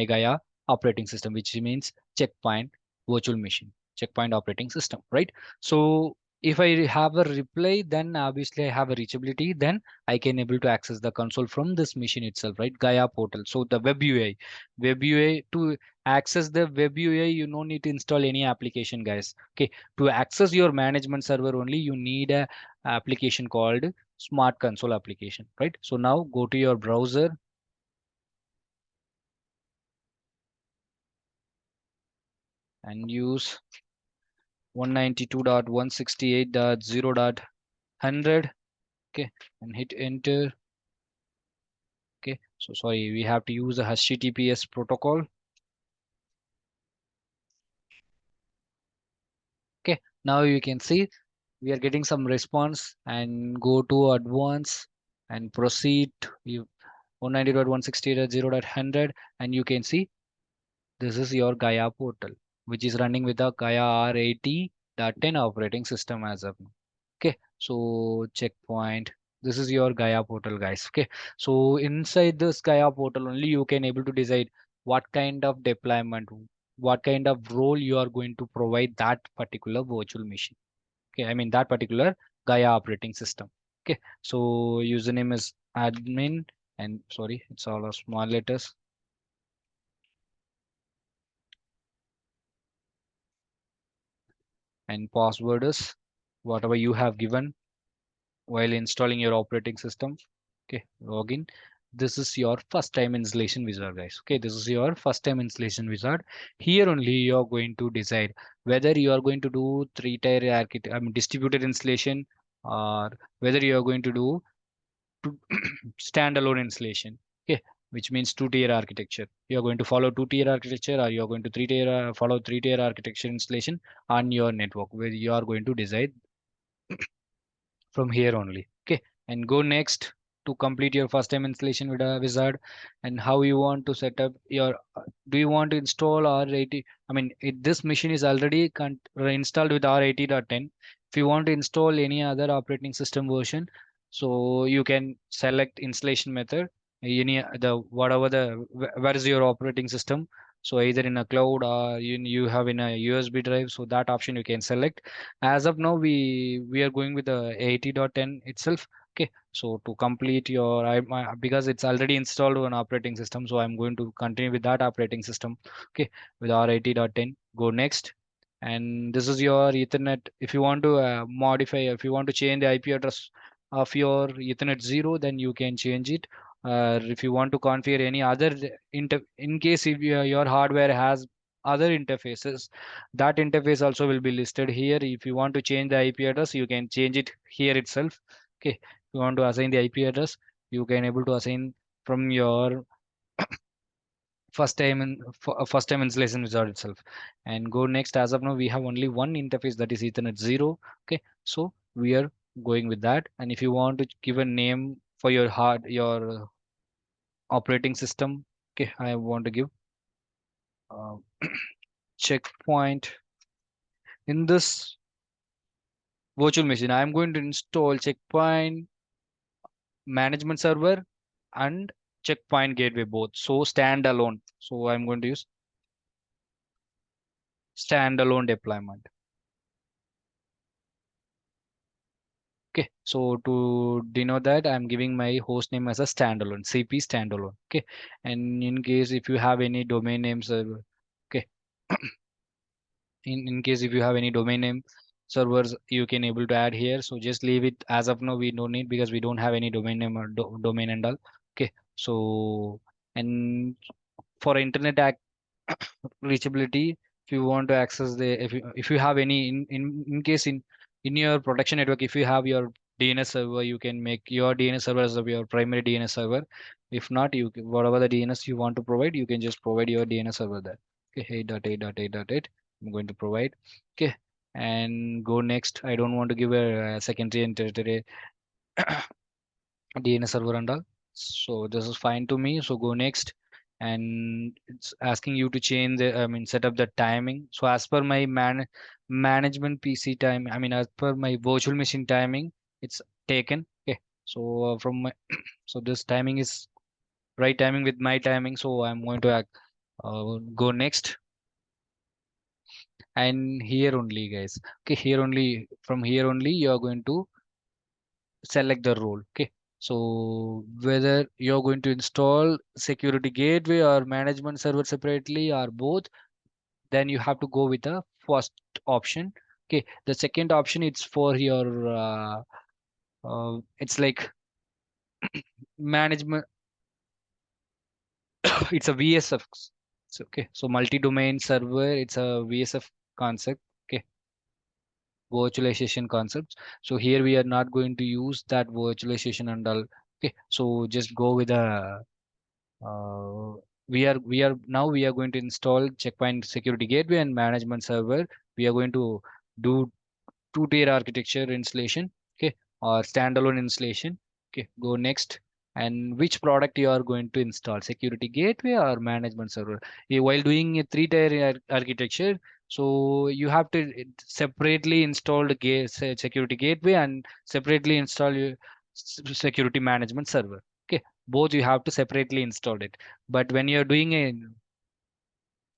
Speaker 1: Gaia operating system, which means checkpoint virtual machine, checkpoint operating system, right? So if I have a reply, then obviously I have a reachability, then I can able to access the console from this machine itself, right? Gaia portal. So the web UI to access the web UI, you no need to install any application, guys. Okay, to access your management server only, you need a application called Smart Console application, right? So now go to your browser and use 192.168.0.100. Okay, and hit enter. Okay, so sorry, we have to use the HTTPS protocol. Okay, now you can see we are getting some response and go to advanced and proceed. You 190.168.0.100 and you can see this is your Gaia portal, which is running with the Gaia R80.10 operating system as of now. Okay, so checkpoint. This is your Gaia portal, guys. Okay, so inside this Gaia portal only you can able to decide what kind of deployment, what kind of role you are going to provide that particular virtual machine. Okay, I mean that particular Gaia operating system. Okay, so username is admin and sorry, it's all a small letters and password is whatever you have given while installing your operating system. Okay, login. this is your first time installation wizard, guys. Okay, this is your first time installation wizard. Here only you're going to decide whether you are going to do three-tier I mean distributed installation, or whether you are going to do two standalone installation. Okay, which means two-tier architecture. You are going to follow two-tier architecture, or you are going to follow three-tier architecture installation on your network, where you are going to decide from here only. Okay, and go next to complete your first time installation with a wizard. And how you want to set up your do you want to install R80? I mean, this machine is already installed with R80.10. If you want to install any other operating system version, so you can select installation method, any the whatever the where is your operating system. So either in a cloud, or you have in a USB drive, so that option you can select. As of now, we are going with the 80.10 itself. Okay, so to complete your because it's already installed on operating system, so I'm going to continue with that operating system. Okay, with our 80.10. Go next. And this is your Ethernet. If you want to modify, if you want to change the IP address of your Ethernet 0, then you can change it. If you want to configure any other in case if your hardware has other interfaces, that interface also will be listed here. If you want to change the IP address, you can change it here itself. Okay, if you want to assign the IP address, you can able to assign from your first time installation wizard itself. And go next. As of now, we have only one interface, that is Ethernet 0. Okay, so we are going with that. And if you want to give a name for your operating system, okay, I want to give uh, checkpoint. In this virtual machine, I'm going to install checkpoint management server and checkpoint gateway both. So standalone. So I'm going to use standalone deployment. Okay. So to denote that, I'm giving my host name as a standalone, CP standalone. Okay. And in case if you have any domain names, okay. In case if you have any domain name servers, you can able to add here. So just leave it as of now. We don't need, because we don't have any domain name or domain and all. Okay. So and for internet reachability, if you want to access the if you have any in case in your production network, if you have your DNS server, you can make your DNS server as of your primary DNS server. If not, whatever the DNS you want to provide, you can just provide your DNS server there. Okay, 8.8.8.8 I'm going to provide. Okay, and go next. I don't want to give a secondary and tertiary DNS server and all. So this is fine to me. So go next. And it's asking you to change the, I mean, set up the timing. So as per my management PC time, I mean, as per my virtual machine timing, it's taken. Okay. So from my, so this timing is right timing with my timing. So I'm going to go next. And here only, guys. Okay. Here only, from here only, you are going to select the role. Okay, so whether you're going to install security gateway or management server separately or both, then you have to go with the first option. Okay, the second option, it's for your it's like management. It's a VSF. So, okay, so multi-domain server, it's a VSF concept. Okay, virtualization concepts. So here we are not going to use that virtualization and all. Okay, so just go with a we are going to install Checkpoint Security Gateway and Management Server. We are going to do two-tier architecture installation, okay, or standalone installation. Okay, go next. And which product you are going to install, Security Gateway or Management Server? While doing a three-tier architecture, so you have to separately install the security gateway and separately install your security management server. Okay, both you have to separately install it. But when you're doing a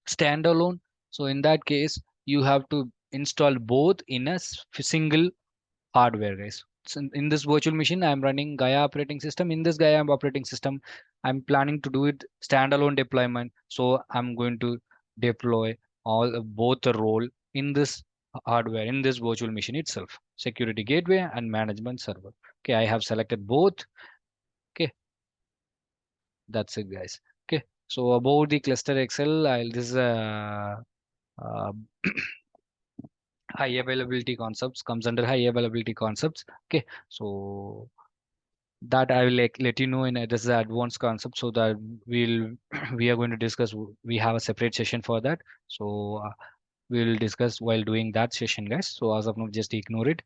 Speaker 1: standalone, so in that case, you have to install both in a single hardware, guys. So in this virtual machine, I'm running Gaia operating system. In this Gaia operating system, I'm planning to do it standalone deployment. So I'm going to deploy all both the role in this hardware, in this virtual machine itself, security gateway and management server. Okay, I have selected both. Okay, That's it, guys. Okay. So about the cluster Excel, this is a uh, high availability concepts, comes under high availability concepts. Okay. So that I will let you know in this is an advanced concept, so that we'll we are going to discuss. We have a separate session for that. So we'll discuss while doing that session, guys. So as of now, just ignore it.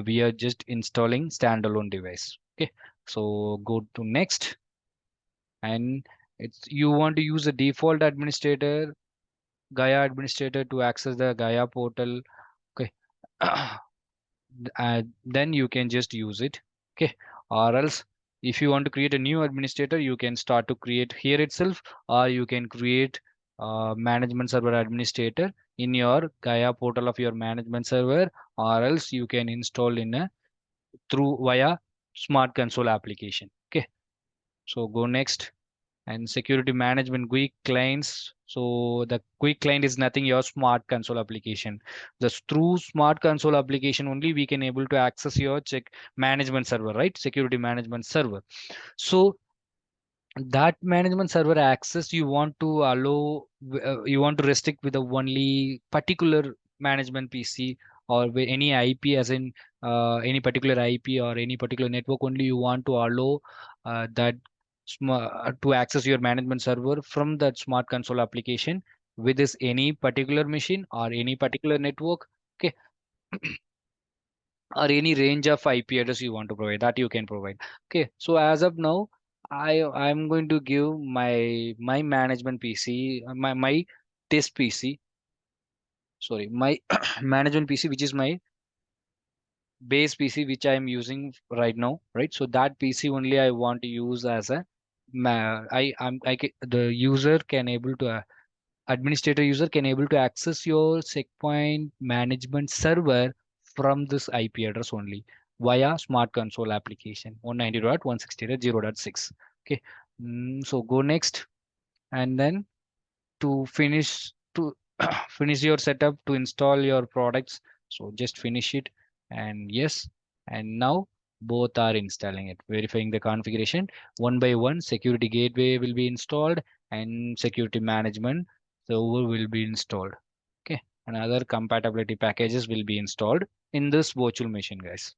Speaker 1: We are just installing standalone device. Okay. So go to next, and it's you want to use a default administrator, Gaia administrator, to access the Gaia portal. Okay. Then you can just use it. Okay. Or else, if you want to create a new administrator, you can start to create here itself, or you can create management server administrator in your Gaia portal of your management server, or else you can install in a through via smart console application. Okay. So go next. And security management quick clients. So the quick client is nothing your smart console application. Just through smart console application only we can able to access your check management server, right? Security management server. So that management server access you want to allow, you want to restrict with the only particular management PC, or with any IP, as in any particular IP or any particular network only you want to allow that to access your management server from that smart console application with this any particular machine or any particular network. Okay. Or any range of IP address you want to provide, that you can provide. Okay, so as of now, I'm going to give my management PC, my test PC, sorry, my management PC, which is my base PC, which I am using right now, right? So that PC only I want to use as a the user can able to administrator user can able to access your checkpoint management server from this IP address only via smart console application 190.168.0.6. Okay. So go next, and then to finish to finish your setup to install your products. So just finish it, and yes, and now both are installing it, verifying the configuration one by one. Security gateway will be installed, and security management server will be installed. Okay, and other compatibility packages will be installed in this virtual machine, guys.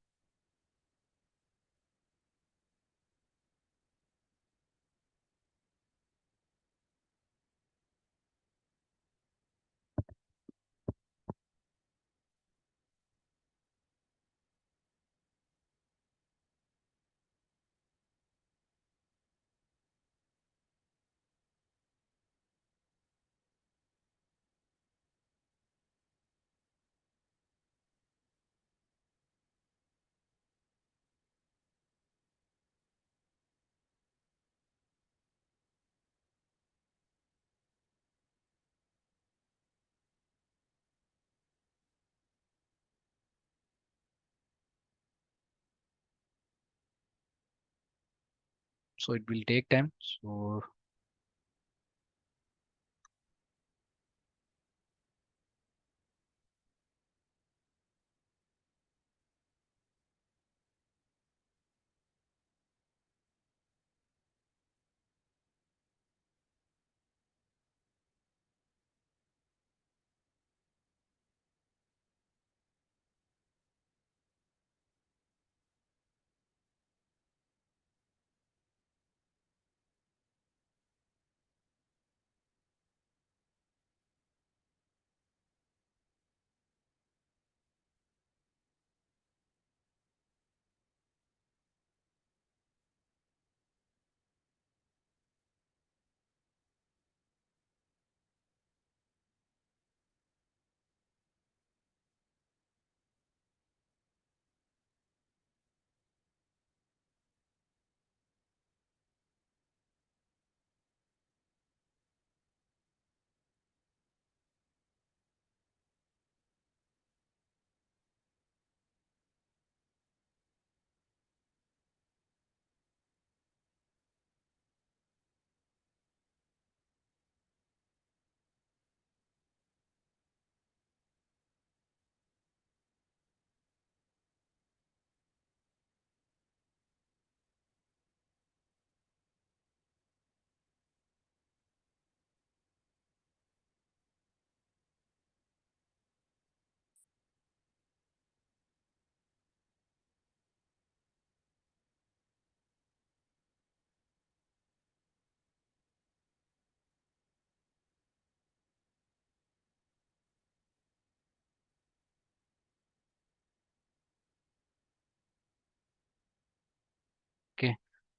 Speaker 1: So it will take time. So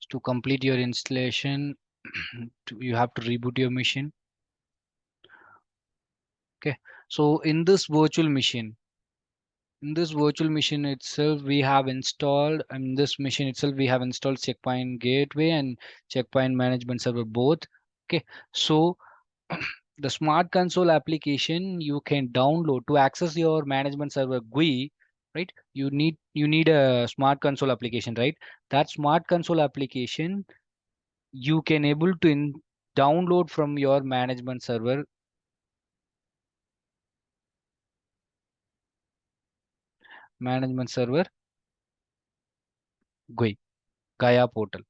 Speaker 1: To complete your installation, you have to reboot your machine. Okay, so in this virtual machine itself, we have installed, in this machine itself, we have installed Checkpoint Gateway and Checkpoint Management Server both. Okay, so the Smart Console application you can download to access your management server GUI, right? You need a Smart Console application, right? That Smart Console application you can able to download from your management server GUI, Gaia portal.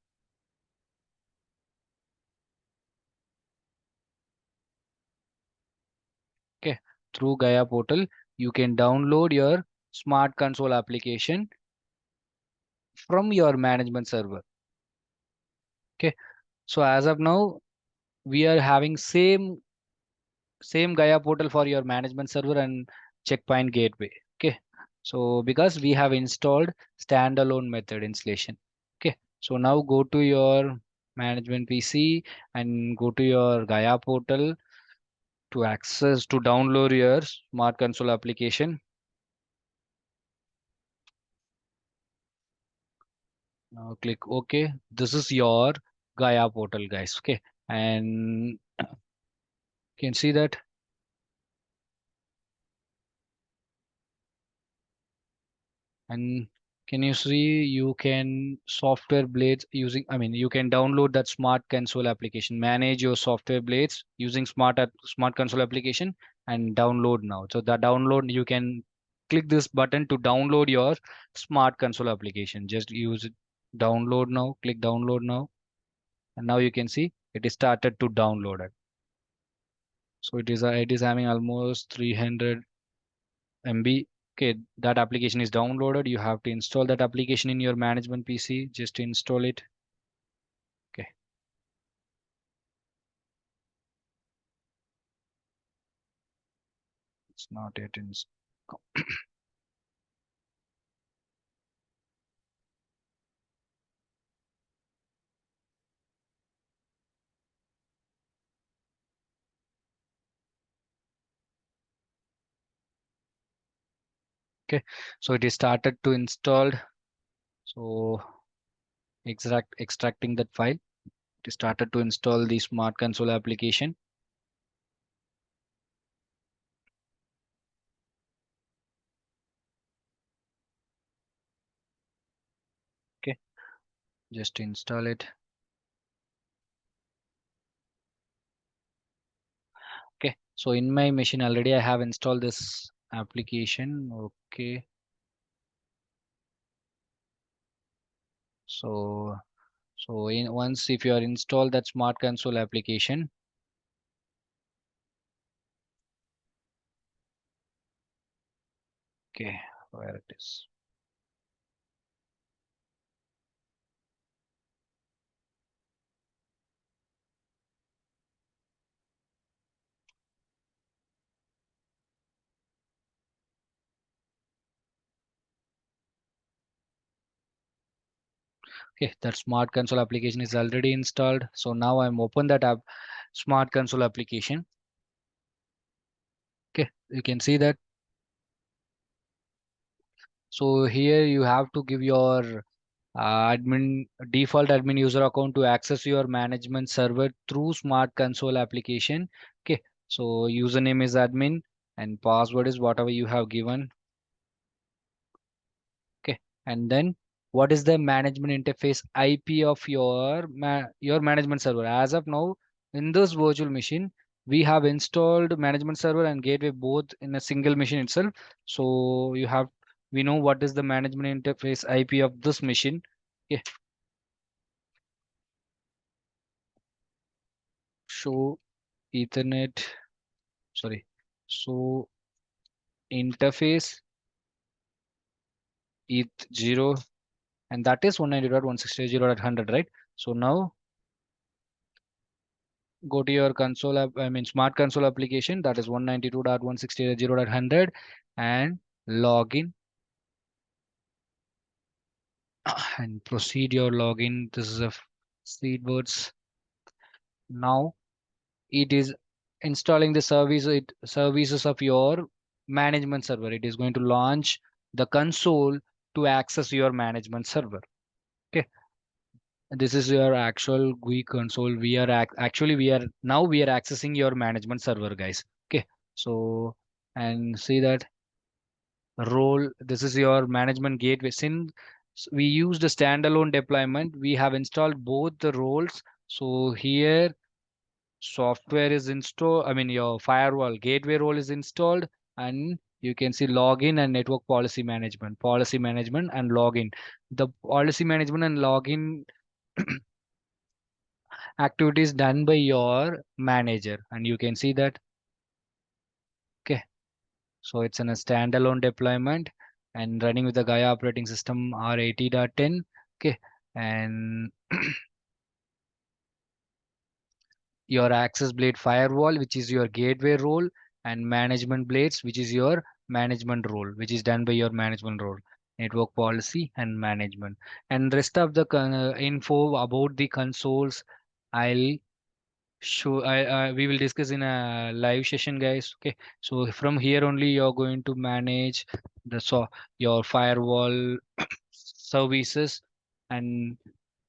Speaker 1: Okay, through Gaia portal, you can download your Smart Console application from your management server. Okay, so as of now, we are having same Gaia portal for your management server and Checkpoint Gateway. Okay, so because we have installed standalone method installation. Okay, so now go to your management PC and go to your Gaia portal to access to download your Smart Console application. Now click OK. This is your Gaia portal, guys. Okay, and you can see that. And can you see you can software blades using, I mean, you can download that Smart Console application, manage your software blades using Smart Console application and download now. So the download, you can click this button to download your Smart Console application. Just use it, download now, click download now. And now you can see it is started to download it. So it is having almost 300 MB. Okay, that application is downloaded. You have to install that application in your management PC. Just install it. Okay, it's not yet installed. Okay, so it is started to installed. So extracting that file. It is started to install the Smart Console application. Okay, just install it. Okay, so in my machine already I have installed this application. Okay, so in once if you are installed that Smart Console application. Okay, where it is. Okay, that Smart Console application is already installed. So now I'm open that app, Smart Console application. Okay, you can see that. So here you have to give your admin default admin user account to access your management server through Smart Console application. Okay, so username is admin and password is whatever you have given. Okay, and then what is the management interface IP of your management server? As of now, in this virtual machine, we have installed management server and gateway both in a single machine itself. So we know what is the management interface IP of this machine. Okay, show Ethernet, sorry, so interface ETH0, and that is 192.168.0.100, right? So now go to your console app, I mean Smart Console application, that is 192.168.0.100, and log in. and proceed your login. This is a seed words. Now it is installing the services of your management server. It is going to launch the console to access your management server. Okay, this is your actual GUI console. We are actually we are accessing your management server, guys. Okay, so and see that role. This is your management gateway. Since we used a standalone deployment, we have installed both the roles. So here software is installed, I mean your firewall gateway role is installed, and you can see login and network policy management and login. The policy management and login activities done by your manager, and you can see that. Okay, so it's in a standalone deployment and running with the Gaia operating system R80.10. Okay, and your access blade firewall, which is your gateway role, and management blades, which is your management role, which is done by your management role, network policy and management. And rest of the info about the consoles, I'll show. We will discuss in a live session, guys. Okay, so from here only you're going to manage your firewall services and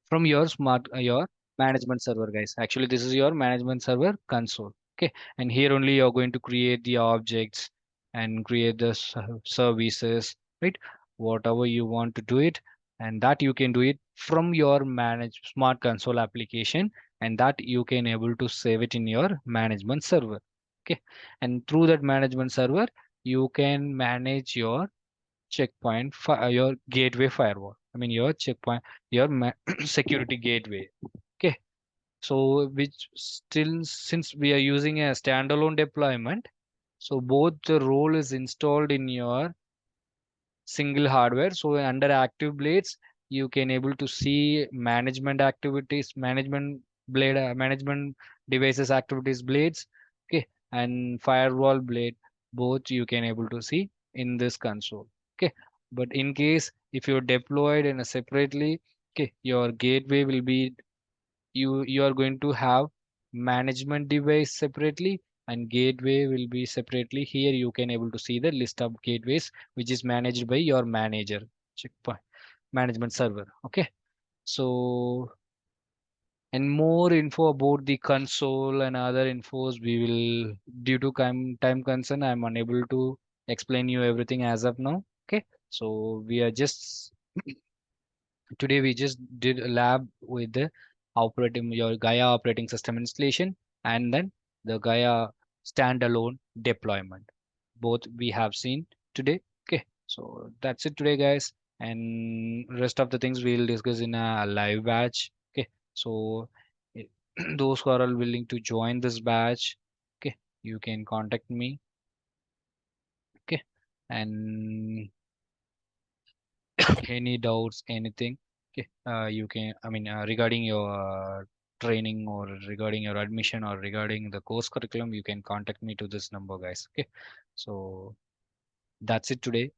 Speaker 1: from your your management server, guys. Actually this is your management server console. Okay, and here only you're going to create the objects and create the services, right? Whatever you want to do it, and that you can do it from your manage smart console application, and that you can able to save it in your management server. Okay, and through that management server you can manage your your gateway firewall, I mean your checkpoint, your security gateway. Okay, so which still, since we are using a standalone deployment, so both the role is installed in your single hardware. So under active blades you can able to see management activities, management devices activities blades. Okay, and firewall blade, both you can able to see in this console. Okay, but in case if you're deployed in a separately, okay, your gateway will be, you are going to have management device separately and gateway will be separately. Here you can able to see the list of gateways which is managed by your manager checkpoint management server. Okay, so and more info about the console and other infos we will, due to time concern I'm unable to explain you everything as of now. Okay, so we are just today we just did a lab with the operating your Gaia operating system installation and then the Gaia standalone deployment. Both we have seen today. Okay, so that's it today, guys. And rest of the things we'll discuss in a live batch. Okay, so eh, those who are all willing to join this batch, okay, you can contact me. Okay, and any doubts, anything, okay, you can, I mean, regarding your training or regarding your admission or regarding the course curriculum, you can contact me to this number, guys. Okay, so that's it today.